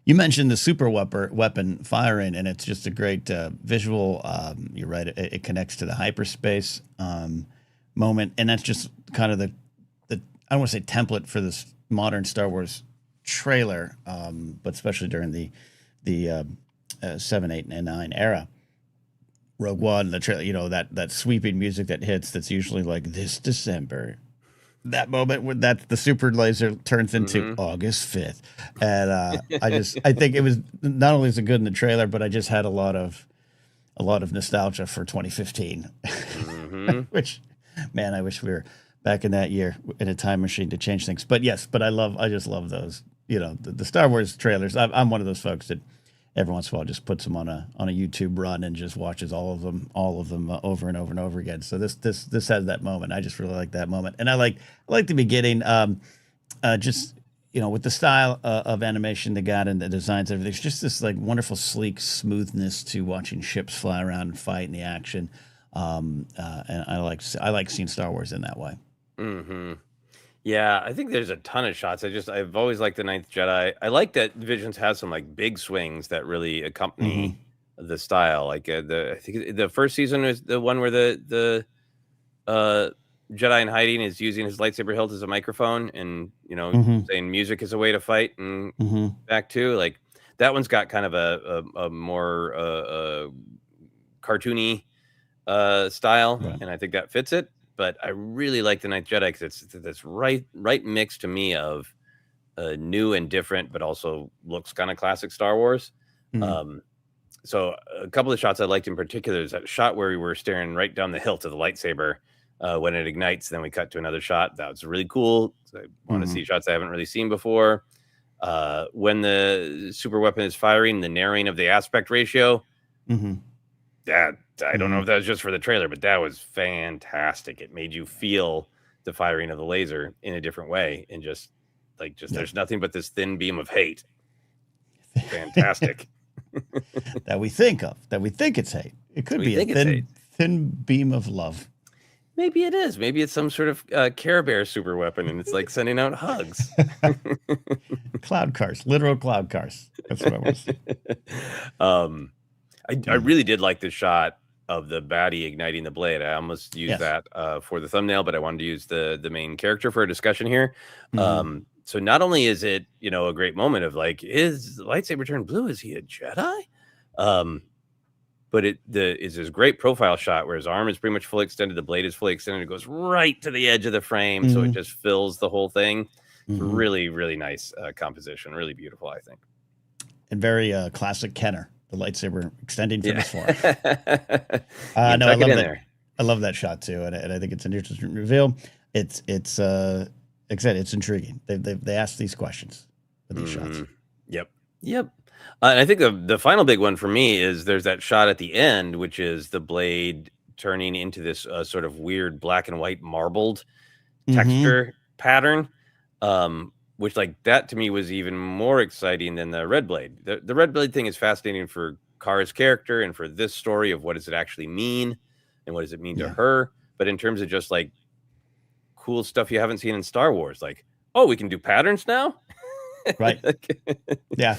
[SPEAKER 1] You mentioned the super weapon firing, and it's just a great visual. You're right; it connects to the hyperspace moment, and that's just kind of the I don't want to say template for this modern Star Wars trailer, but especially during the 7, 8, and 9 era. Rogue One, the trailer, that sweeping music that hits, that's usually like this December. That moment when the super laser turns into August 5th. And I think it was not only is it good in the trailer, but I just had a lot of nostalgia for 2015. Which, man, I wish we were back in that year in a time machine to change things. But yes, I just love those, the Star Wars trailers. I'm one of those folks that every once in a while just puts them on a YouTube run and just watches all of them over and over and over again. So this has that moment. I just really like that moment, and I like the beginning. Just with the style of animation they got and the designs, everything. It's just this like wonderful, sleek smoothness to watching ships fly around and fight in the action. And I like seeing Star Wars in that way.
[SPEAKER 2] Yeah, I think there's a ton of shots. I've always liked the Ninth Jedi. I like that Visions has some like big swings that really accompany the style. Like I think the first season is the one where the Jedi in hiding is using his lightsaber hilt as a microphone, and saying music is a way to fight. And back to like that one's got kind of a more cartoony style, and I think that fits it. But I really like the Ninth Jedi because it's this right mix to me of new and different, but also looks kind of classic Star Wars. So a couple of shots I liked in particular is that shot where we were staring right down the hilt of the lightsaber when it ignites. Then we cut to another shot. That was really cool. So I want to see shots I haven't really seen before. When the super weapon is firing, the narrowing of the aspect ratio. That I don't know if that was just for the trailer, but that was fantastic. It made you feel the firing of the laser in a different way, and just there's nothing but this thin beam of hate. Fantastic.
[SPEAKER 1] that we think it's hate. It could be a thin beam of love.
[SPEAKER 2] Maybe it is. Maybe it's some sort of Care Bear super weapon, and it's like sending out hugs.
[SPEAKER 1] Cloud cars, literal cloud cars. That's what I was.
[SPEAKER 2] I really did like the shot of the baddie igniting the blade. I almost used that for the thumbnail, but I wanted to use the main character for a discussion here. So not only is it, a great moment of like, is the lightsaber turned blue? Is he a Jedi? But is this great profile shot where his arm is pretty much fully extended, the blade is fully extended, it goes right to the edge of the frame, so it just fills the whole thing. It's really, really nice composition, really beautiful, I think.
[SPEAKER 1] And very classic Kenner, the lightsaber extending from his form.
[SPEAKER 2] I love that.
[SPEAKER 1] I love that shot too, and I think it's an interesting reveal. It's like I said, it's intriguing. They ask these questions with these shots.
[SPEAKER 2] Yep. And I think the final big one for me is there's that shot at the end, which is the blade turning into this sort of weird black and white marbled texture pattern, which like that to me was even more exciting than the red blade. The red blade thing is fascinating for Kara's character and for this story of what does it actually mean and what does it mean to her. But in terms of just like cool stuff you haven't seen in Star Wars, like, oh, we can do patterns now.
[SPEAKER 1] Right. Yeah.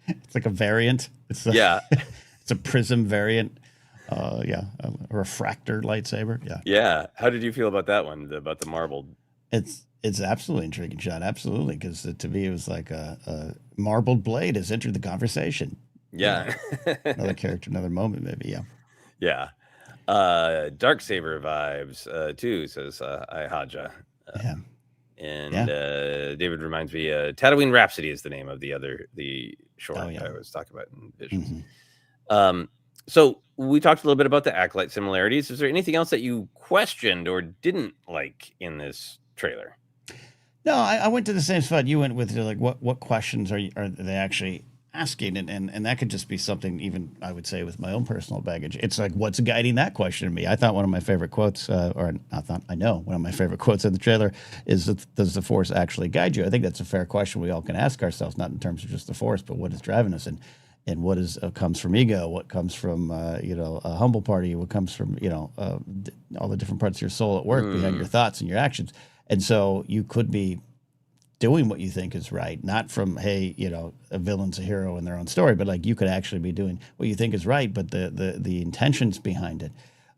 [SPEAKER 1] It's like a variant. It's a prism variant. A refractor lightsaber.
[SPEAKER 2] Yeah. How did you feel about that one? About the marbled?
[SPEAKER 1] It's absolutely intriguing shot. Absolutely, because to me it was like a marbled blade has entered the conversation.
[SPEAKER 2] Yeah.
[SPEAKER 1] Another character, another moment, maybe.
[SPEAKER 2] Yeah. Darksaber vibes too, says Ihaja. And David reminds me, Tatooine Rhapsody is the name of the short I was talking about in Visions. So we talked a little bit about the acolyte similarities. Is there anything else that you questioned or didn't like in this trailer?
[SPEAKER 1] No, I went to the same spot you went with. Like, what questions are they actually asking? And that could just be something, even I would say, with my own personal baggage. It's like, what's guiding that question in me? I thought one of my favorite quotes, one of my favorite quotes in the trailer is, does the Force actually guide you? I think that's a fair question we all can ask ourselves, not in terms of just the Force, but what is driving us, and what comes from ego, what comes from a humble party, what comes from all the different parts of your soul at work behind your thoughts and your actions. And so you could be doing what you think is right, not from, hey, a villain's a hero in their own story, but like you could actually be doing what you think is right, but the intentions behind it,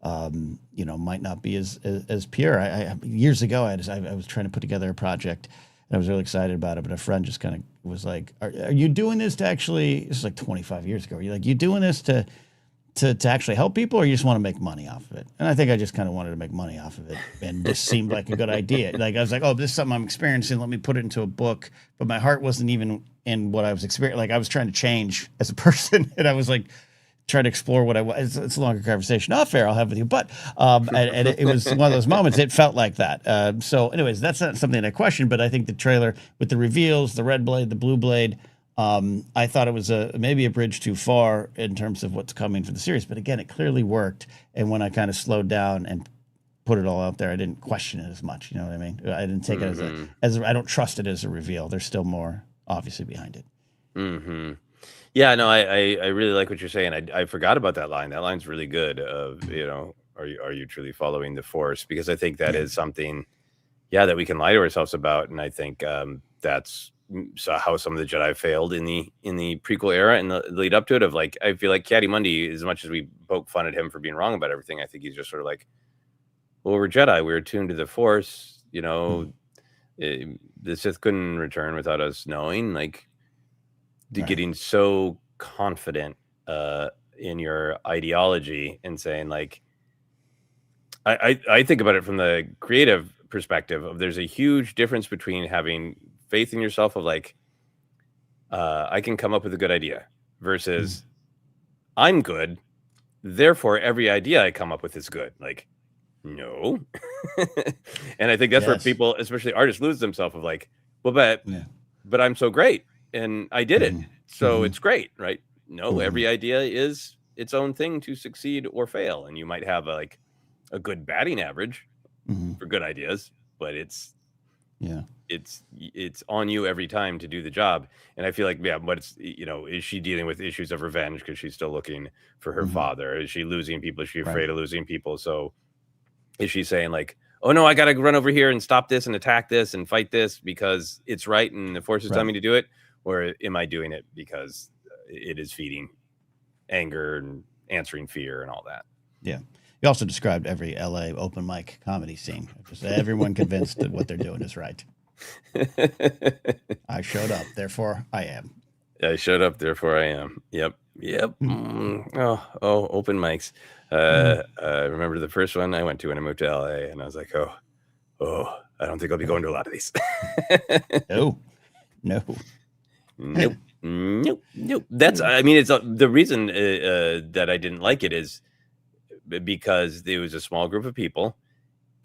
[SPEAKER 1] might not be as pure. I years ago, I was trying to put together a project, and I was really excited about it, but a friend just kind of was like, "Are you doing this to actually?" This is like 25 years ago. Are you doing this to actually help people, or you just want to make money off of it? And I think I just kind of wanted to make money off of it, and this seemed like a good idea. Like I was like, oh, this is something I'm experiencing. Let me put it into a book. But my heart wasn't even in what I was experiencing. Like I was trying to change as a person, and I was like trying to explore what I was. It's a longer conversation. Not fair. I'll have with you, but and it was one of those moments. It felt like that. So, anyways, that's not something I questioned. But I think the trailer with the reveals, the red blade, the blue blade. I thought it was maybe a bridge too far in terms of what's coming for the series, but again, it clearly worked. And when I kind of slowed down and put it all out there, I didn't question it as much. You know what I mean? I didn't take it as I don't trust it as a reveal. There's still more obviously behind it.
[SPEAKER 2] Yeah, no, I really like what you're saying. I forgot about that line. That line's really good. Are you truly following the Force? Because I think that is something, that we can lie to ourselves about, and I think that's how some of the Jedi failed in the prequel era and the lead up to it. Of like, I feel like Caddy-Mundi, as much as we poke fun at him for being wrong about everything, I think he's just sort of like, well, we're Jedi, we're attuned to the Force. The Sith couldn't return without us knowing. Like, getting so confident in your ideology and saying like, I think about it from the creative perspective of there's a huge difference between having faith in yourself of like, I can come up with a good idea versus I'm good, therefore every idea I come up with is good. Like, no. And I think that's where people, especially artists, lose themselves of like, well, but I'm so great and I did it, so it's great, right? No, every idea is its own thing to succeed or fail, and you might have a good batting average for good ideas, but it's on you every time to do the job. And I feel like, but it's, is she dealing with issues of revenge because she's still looking for her father? Is she losing people? Is she afraid of losing people? So is she saying like, oh no, I got to run over here and stop this and attack this and fight this because it's right and the Force is telling me to do it? Or am I doing it because it is feeding anger and answering fear and all that.
[SPEAKER 1] Yeah. You also described every LA open mic comedy scene. Just everyone convinced that what they're doing is right. I showed up, therefore I am.
[SPEAKER 2] I showed up, therefore I am. Yep. Oh, open mics. I remember the first one I went to when I moved to LA, and I was like, oh, I don't think I'll be going to a lot of these.
[SPEAKER 1] No.
[SPEAKER 2] Nope. That's, I mean, it's the reason that I didn't like it is because it was a small group of people,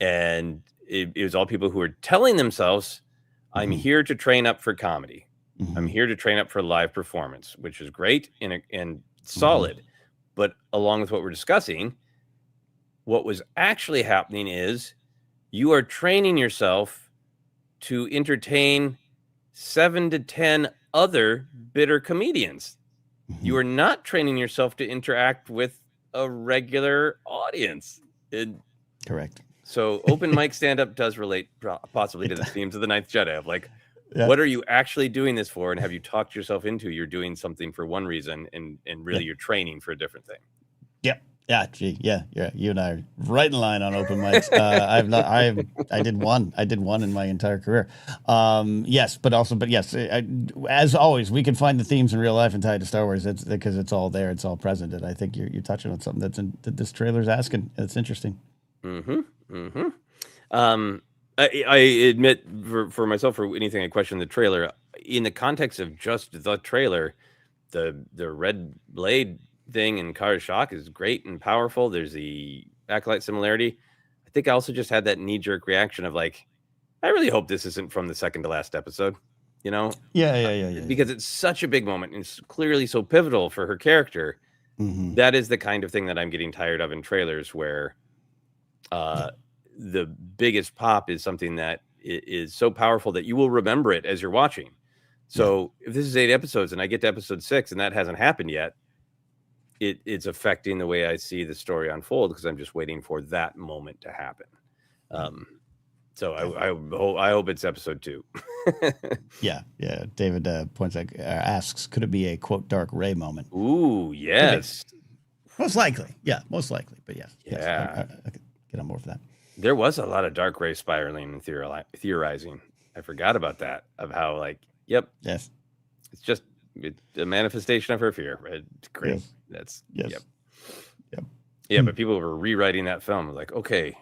[SPEAKER 2] and it was all people who were telling themselves, I'm here to train up for comedy. I'm here to train up for live performance, which is great and solid. But along with what we're discussing, what was actually happening is you are training yourself to entertain 7 to 10 other bitter comedians. You are not training yourself to interact with a regular audience.
[SPEAKER 1] Correct.
[SPEAKER 2] So open mic stand-up does relate possibly to the themes of the Ninth Jedi of like, what are you actually doing this for? And have you talked yourself into you're doing something for one reason and really you're training for a different thing?
[SPEAKER 1] Yep. Yeah. Gee. Yeah. You and I are right in line on open mics. I did one in my entire career. Yes. As always, we can find the themes in real life and tie it to Star Wars. It's because it's all there. It's all present. And I think you're touching on something that this trailer's asking. It's interesting.
[SPEAKER 2] I admit for myself, for anything I question the trailer, in the context of just the trailer, the red blade thing in Karashak is great and powerful. There's the Acolyte similarity. I think I also just had that knee-jerk reaction of like, I really hope this isn't from the second to last episode, you know?
[SPEAKER 1] Yeah.
[SPEAKER 2] Because it's such a big moment and it's clearly so pivotal for her character. That is the kind of thing that I'm getting tired of in trailers where the biggest pop is something that is so powerful that you will remember it as you're watching. So if this is 8 episodes and I get to episode 6 and that hasn't happened yet, it's affecting the way I see the story unfold because I'm just waiting for that moment to happen. So I hope it's episode 2.
[SPEAKER 1] Yeah. David asks, could it be a quote dark Rey moment?
[SPEAKER 2] Ooh, yes.
[SPEAKER 1] Most likely. Yeah, most likely. But yes.
[SPEAKER 2] Yeah.
[SPEAKER 1] I could get on board for that.
[SPEAKER 2] There was a lot of dark Rey spiraling and theorizing. I forgot about that, of how like, yes, it's just a manifestation of her fear. It's great.
[SPEAKER 1] Yes.
[SPEAKER 2] That's
[SPEAKER 1] yep.
[SPEAKER 2] Yeah, but people were rewriting that film. Like, okay,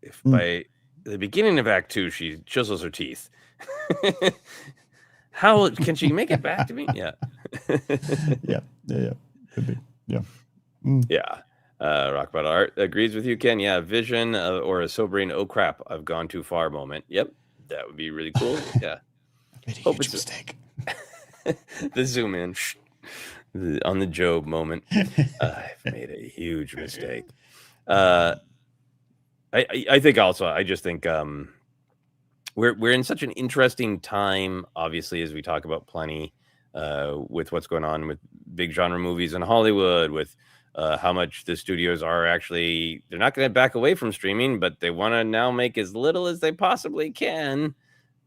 [SPEAKER 2] if by the beginning of Act 2 she chisels her teeth, how can she make it back to me? Yeah.
[SPEAKER 1] Could be.
[SPEAKER 2] Yeah. Rock Bottle Art agrees with you, Ken. Yeah, vision or a sobering "oh crap, I've gone too far" moment. Yep, that would be really cool. Yeah,
[SPEAKER 1] made a huge mistake.
[SPEAKER 2] The zoom in on the Job moment. I've made a huge mistake. I think also, I just think we're in such an interesting time. Obviously, as we talk about plenty with what's going on with big genre movies in Hollywood, with how much the studios are actually, they're not going to back away from streaming, but they want to now make as little as they possibly can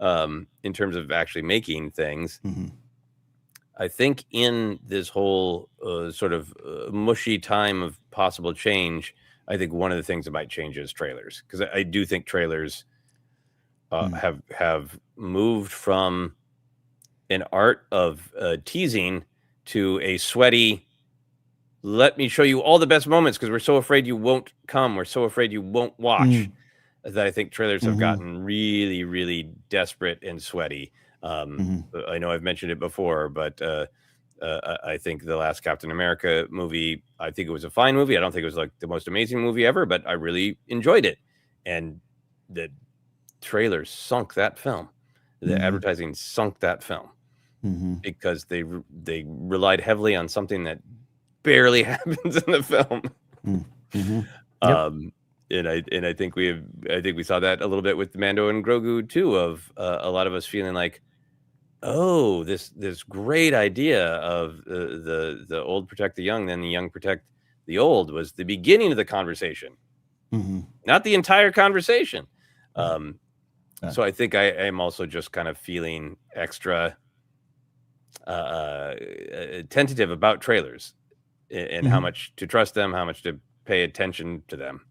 [SPEAKER 2] in terms of actually making things. I think in this whole sort of mushy time of possible change, I think one of the things that might change is trailers, because I do think trailers have moved from an art of teasing to a sweaty, let me show you all the best moments because we're so afraid you won't come. We're so afraid you won't watch. That I think trailers have gotten really, really desperate and sweaty. I know I've mentioned it before, but I think the last Captain America movie, I think it was a fine movie. I don't think it was like the most amazing movie ever, but I really enjoyed it. And the trailers sunk that film. The advertising sunk that film because they relied heavily on something that barely happens in the film. And I think we saw that a little bit with Mando and Grogu too, of a lot of us feeling like, oh, this great idea of the old protect the young, then the young protect the old was the beginning of the conversation, not the entire conversation. So I think I am also just kind of feeling extra tentative about trailers. and how much to trust them, how much to pay attention to them.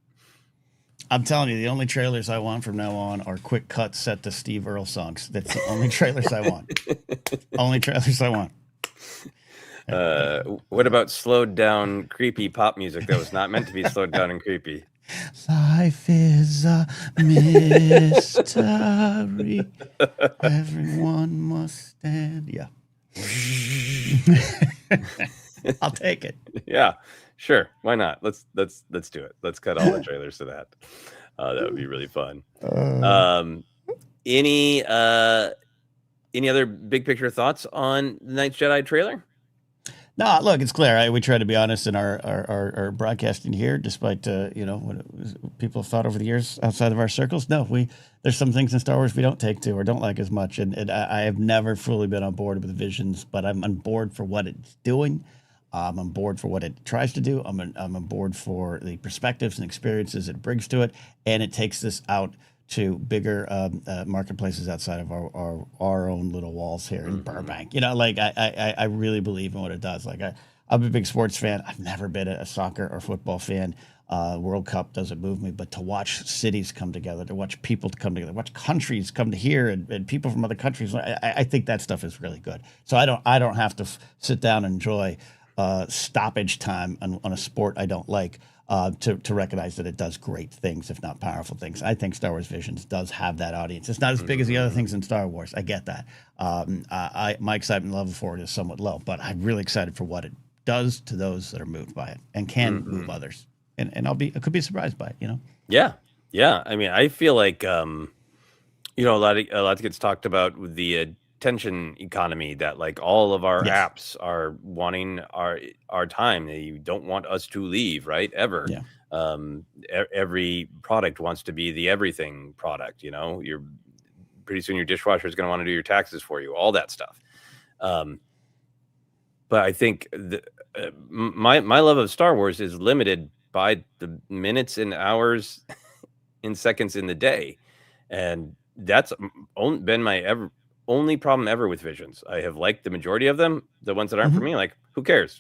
[SPEAKER 1] I'm telling you, the only trailers I want from now on are quick cuts set to Steve Earle songs. That's the only trailers I want. Only trailers I want.
[SPEAKER 2] What about slowed down, creepy pop music that was not meant to be slowed down and creepy?
[SPEAKER 1] Life is a mystery. Everyone must stand. Yeah. I'll take it.
[SPEAKER 2] Yeah, sure. Why not? Let's do it. Let's cut all the trailers to that. That would be really fun. Any other big picture thoughts on the Ninth Jedi trailer?
[SPEAKER 1] No, look, it's clear. We try to be honest in our broadcasting here, despite what people have thought over the years outside of our circles. No, there's some things in Star Wars we don't take to or don't like as much, and I have never fully been on board with the Visions, but I'm on board for what it's doing. I'm on board for what it tries to do. I'm on board for the perspectives and experiences it brings to it, and it takes this out to bigger marketplaces outside of our own little walls here in Burbank. I really believe in what it does. Like I'm a big sports fan. I've never been a soccer or football fan. World Cup doesn't move me, but to watch cities come together, to watch people come together, watch countries come to here and people from other countries, I think that stuff is really good. So I don't have to sit down and enjoy stoppage time on a sport I don't like. To recognize that it does great things, if not powerful things. I think Star Wars Visions does have that audience. It's not as big as the other things in Star Wars. I get that. My excitement level for it is somewhat low, but I'm really excited for what it does to those that are moved by it and can move others. And I could be surprised by it.
[SPEAKER 2] Yeah. I mean, I feel like a lot gets talked about with the attention economy, that like all of our apps are wanting our time. They don't want us to leave, right? Ever. Every product wants to be the everything product. You're pretty soon your dishwasher is going to want to do your taxes for you, all that stuff. But I think my love of Star Wars is limited by the minutes and hours and seconds in the day, and that's been my only problem ever with Visions. I have liked the majority of them. The ones that aren't for me, like, who cares?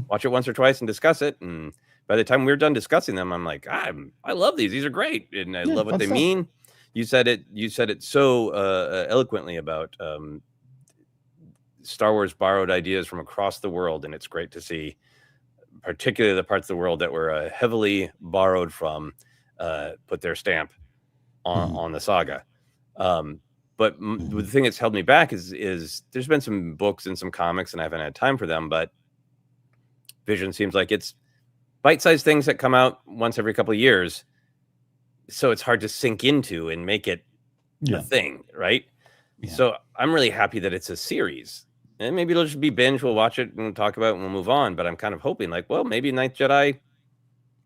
[SPEAKER 2] Watch it once or twice and discuss it. And by the time we're done discussing them, I'm like, I love these. These are great, and I love what they mean. You said it so eloquently about Star Wars borrowed ideas from across the world, and it's great to see, particularly the parts of the world that were heavily borrowed from, put their stamp on the saga. But the thing that's held me back is there's been some books and some comics, and I haven't had time for them. But Vision seems like it's bite-sized things that come out once every couple of years, so it's hard to sink into and make it a thing, right? So I'm really happy that it's a series, and maybe it'll just be binge. We'll watch it and we'll talk about it and we'll move on. But I'm kind of hoping, like, well, maybe Ninth Jedi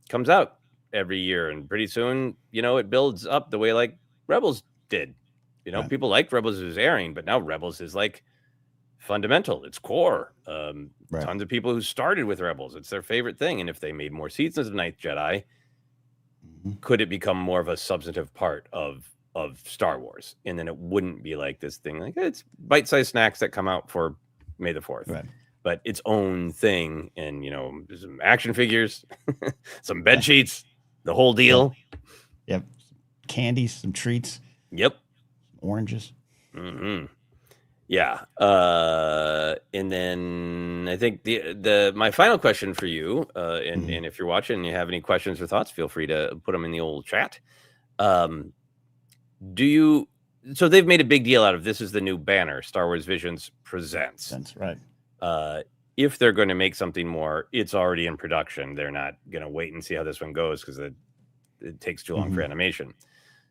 [SPEAKER 2] comes out every year, and pretty soon, it builds up the way like Rebels did. People liked Rebels as airing, but now Rebels is like fundamental. It's core. Tons of people who started with Rebels, it's their favorite thing. And if they made more seasons of Ninth Jedi, could it become more of a substantive part of Star Wars? And then it wouldn't be like this thing, like it's bite-sized snacks that come out for May the 4th, but its own thing. And, some action figures, some bed sheets, the whole deal.
[SPEAKER 1] Yep. Candies, some treats.
[SPEAKER 2] Yep.
[SPEAKER 1] Oranges.
[SPEAKER 2] Yeah. And then I think my final question for you, and if you're watching and you have any questions or thoughts, feel free to put them in the old chat. So they've made a big deal out of this is the new banner, Star Wars Visions Presents.
[SPEAKER 1] That's right.
[SPEAKER 2] If they're going to make something more, it's already in production. They're not going to wait and see how this one goes because it takes too long for animation.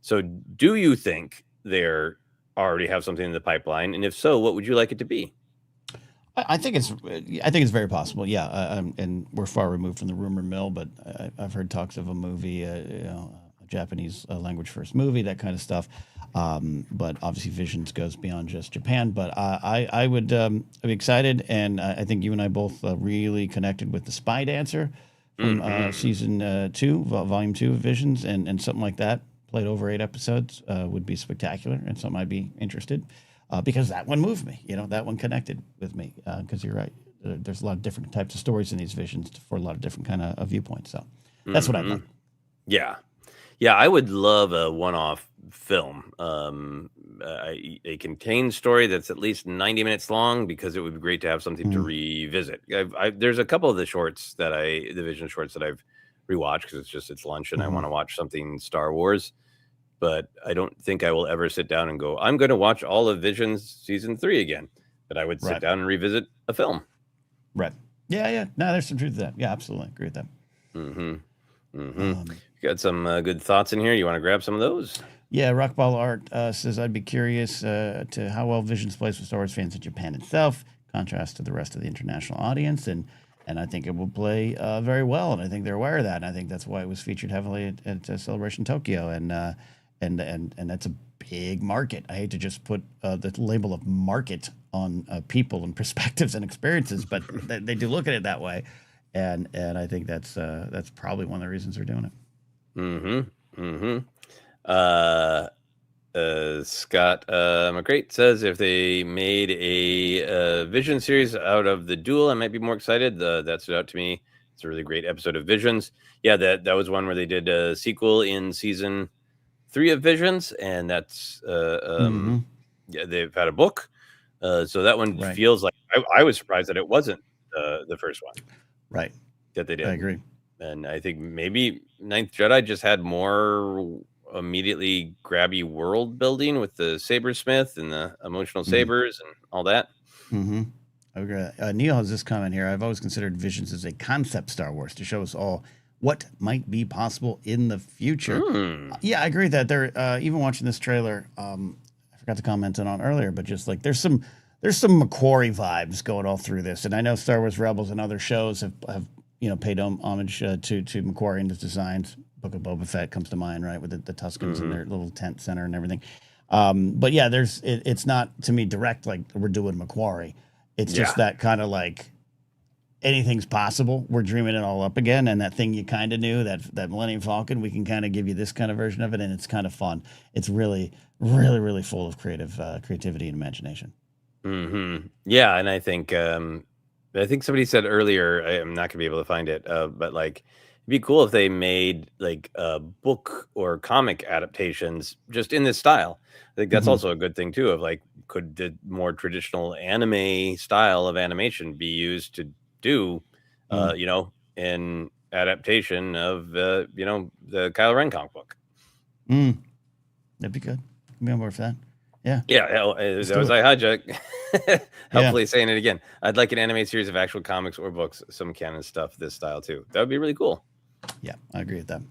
[SPEAKER 2] So do you think they're already have something in the pipeline, and if so, what would you like it to be?
[SPEAKER 1] I think it's very possible. Yeah, and we're far removed from the rumor mill, but I've heard talks of a movie, a Japanese language first movie, that kind of stuff. But obviously, Visions goes beyond just Japan. But I would be excited, and I think you and I both really connected with the Spy Dancer from season 2, volume 2 of Visions, and something like that. Played over 8 episodes would be spectacular, and something I'd be interested because that one moved me. That one connected with me because you're right. there's a lot of different types of stories in these visions for a lot of different kind of viewpoints. So that's what I'd like.
[SPEAKER 2] Yeah. Yeah, I would love a one-off film, a contained story that's at least 90 minutes long, because it would be great to have something to revisit. There's a couple of the Vision shorts that I've rewatched because it's lunch and I want to watch something Star Wars, but I don't think I will ever sit down and go, I'm going to watch all of Visions season 3 again. But I would sit down and revisit a film.
[SPEAKER 1] Right. Yeah. No, there's some truth to that. Yeah, absolutely. Agree with that.
[SPEAKER 2] Got some good thoughts in here. You want to grab some of those?
[SPEAKER 1] Yeah, Rockball Art says, I'd be curious to how well Visions plays with Star Wars fans in Japan itself, contrast to the rest of the international audience. And I think it will play very well. And I think they're aware of that. And I think that's why it was featured heavily at Celebration Tokyo. And that's a big market. I hate to just put the label of market on people and perspectives and experiences, but they do look at it that way. And I think that's probably one of the reasons they're doing it.
[SPEAKER 2] Scott McCrate says, if they made a Vision series out of the Duel, I might be more excited. That stood out to me. It's a really great episode of Visions. Yeah, that was one where they did a sequel in season 3 of Visions, and that's yeah, they've had a book. So that one feels like I was surprised that it wasn't the first one.
[SPEAKER 1] Right.
[SPEAKER 2] That they did.
[SPEAKER 1] I agree.
[SPEAKER 2] And I think maybe Ninth Jedi just had more immediately grabby world building with the Sabersmith and the emotional sabers and all that.
[SPEAKER 1] I agree. Neil has this comment here. I've always considered Visions as a concept Star Wars to show us all what might be possible in the future. Yeah, I agree with that. They're even watching this trailer. I forgot to comment on earlier, but just like there's some Macquarie vibes going all through this. And I know Star Wars Rebels and other shows have paid homage to Macquarie and his designs. Book of Boba Fett comes to mind, right, with the Tuskens and their little tent center and everything. But yeah, it's not to me direct like we're doing Macquarie. It's just that kind of like anything's possible. We're dreaming it all up again, and that thing you kind of knew, that Millennium Falcon, we can kind of give you this kind of version of it, and it's kind of fun. It's really, really, really full of creativity and imagination.
[SPEAKER 2] Yeah, and I think somebody said earlier, I'm not gonna be able to find it, but like it'd be cool if they made like book or comic adaptations just in this style. I think that's also a good thing too. Of like, could the more traditional anime style of animation be used to do, an adaptation of the Kylo Ren comic book?
[SPEAKER 1] That'd be good. I'd be on board for that. Yeah.
[SPEAKER 2] That was hijack. Hopefully saying it again. I'd like an animated series of actual comics or books, some canon stuff, this style too. That would be really cool.
[SPEAKER 1] Yeah, I agree with that.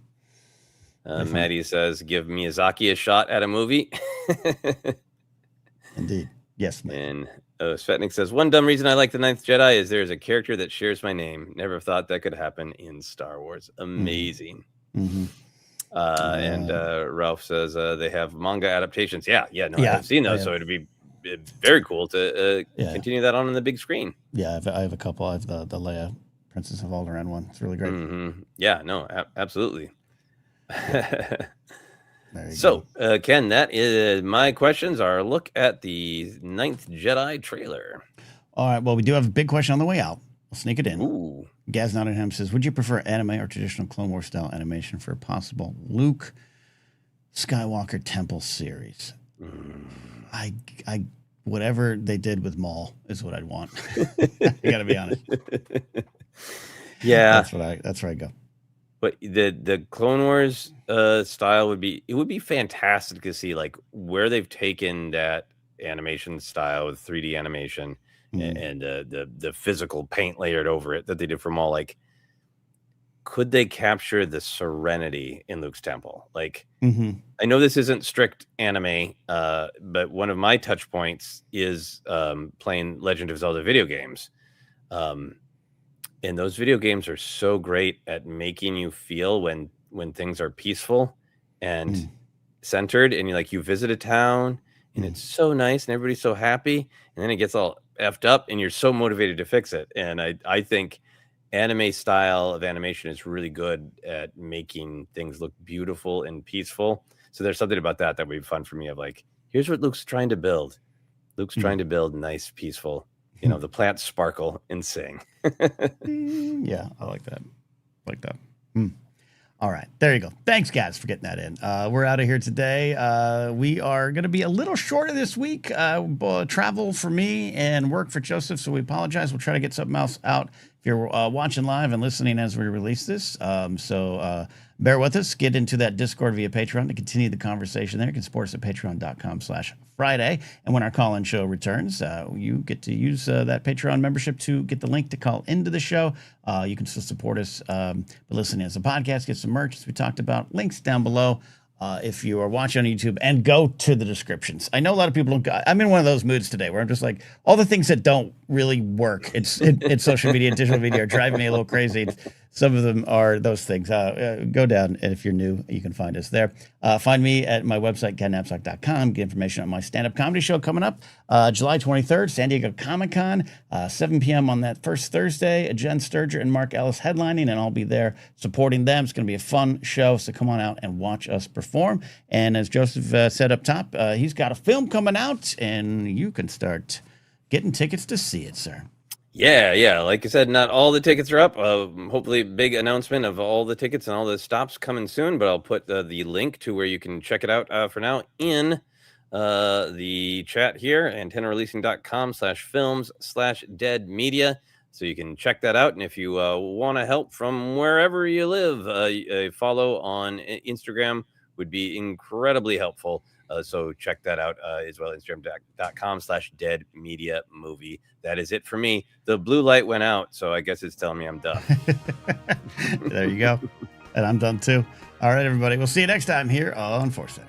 [SPEAKER 2] Maddie says, give Miyazaki a shot at a movie.
[SPEAKER 1] Indeed. Yes.
[SPEAKER 2] And Svetnik says, one dumb reason I like The Ninth Jedi is there's a character that shares my name. Never thought that could happen in Star Wars. Amazing. And Ralph says they have manga adaptations. I've seen those, so it'd be very cool to continue that on the big screen.
[SPEAKER 1] Yeah, I have a couple. I have the Leia Princess of Alderaan one. It's really great.
[SPEAKER 2] Yeah, no, absolutely.
[SPEAKER 1] So,
[SPEAKER 2] Ken, that is my questions. Our look at the Ninth Jedi trailer.
[SPEAKER 1] All right. Well, we do have a big question on the way out. We'll sneak it in.
[SPEAKER 2] Ooh.
[SPEAKER 1] Gaz Nottingham says, would you prefer anime or traditional Clone Wars style animation for a possible Luke Skywalker Temple series? I whatever they did with Maul is what I'd want. I gotta be honest.
[SPEAKER 2] Yeah,
[SPEAKER 1] that's where I go.
[SPEAKER 2] But the Clone Wars style would be fantastic to see, like where they've taken that animation style with 3D animation and the physical paint layered over it that they did for Maul. Like, could they capture the serenity in Luke's temple? Like, I know this isn't strict anime, but one of my touch points is playing Legend of Zelda video games. And those video games are so great at making you feel when things are peaceful and centered, and you visit a town and it's so nice and everybody's so happy, and then it gets all effed up and you're so motivated to fix it. And I think anime style of animation is really good at making things look beautiful and peaceful. So there's something about that would be fun for me, of like, here's what Luke's trying to build. Luke's trying to build nice, peaceful the plants sparkle and sing.
[SPEAKER 1] Yeah, I like that. All right, there you go. Thanks, guys, for getting that in. We're out of here today. We are going to be a little shorter this week. Travel for me and work for Joseph, so we apologize. We'll try to get something else out if you're watching live and listening as we release this. So bear with us. Get into that Discord via Patreon to continue the conversation there. You can support us at patreon.com/Friday. And when our call-in show returns, you get to use that Patreon membership to get the link to call into the show. You can still support us by listening as a podcast, get some merch, as we talked about. Links down below. If you are watching on YouTube, and go to the descriptions. I know a lot of people don't. I'm in one of those moods today where I'm just like, all the things that don't really work. It's social media and digital media are driving me a little crazy. Some of them are those things. Go down, and if you're new, you can find us there. Find me at my website, Napzok.com. Get information on my stand-up comedy show coming up July 23rd, San Diego Comic-Con, 7 p.m. on that first Thursday. Jen Sturger and Mark Ellis headlining, and I'll be there supporting them. It's going to be a fun show, so come on out and watch us perform. And as Joseph said up top, he's got a film coming out, and you can start getting tickets to see it, sir.
[SPEAKER 2] Yeah. Like I said, not all the tickets are up. Hopefully, big announcement of all the tickets and all the stops coming soon. But I'll put the link to where you can check it out for now in the chat here, antennareleasing.com/films/dead media. So you can check that out. And if you want to help from wherever you live, a follow on Instagram would be incredibly helpful. So check that out as well, Instagram.com/dead media movie. That is it for me. The blue light went out, so I guess it's telling me I'm done.
[SPEAKER 1] There you go. And I'm done too. All right, everybody. We'll see you next time here on ForceCenter.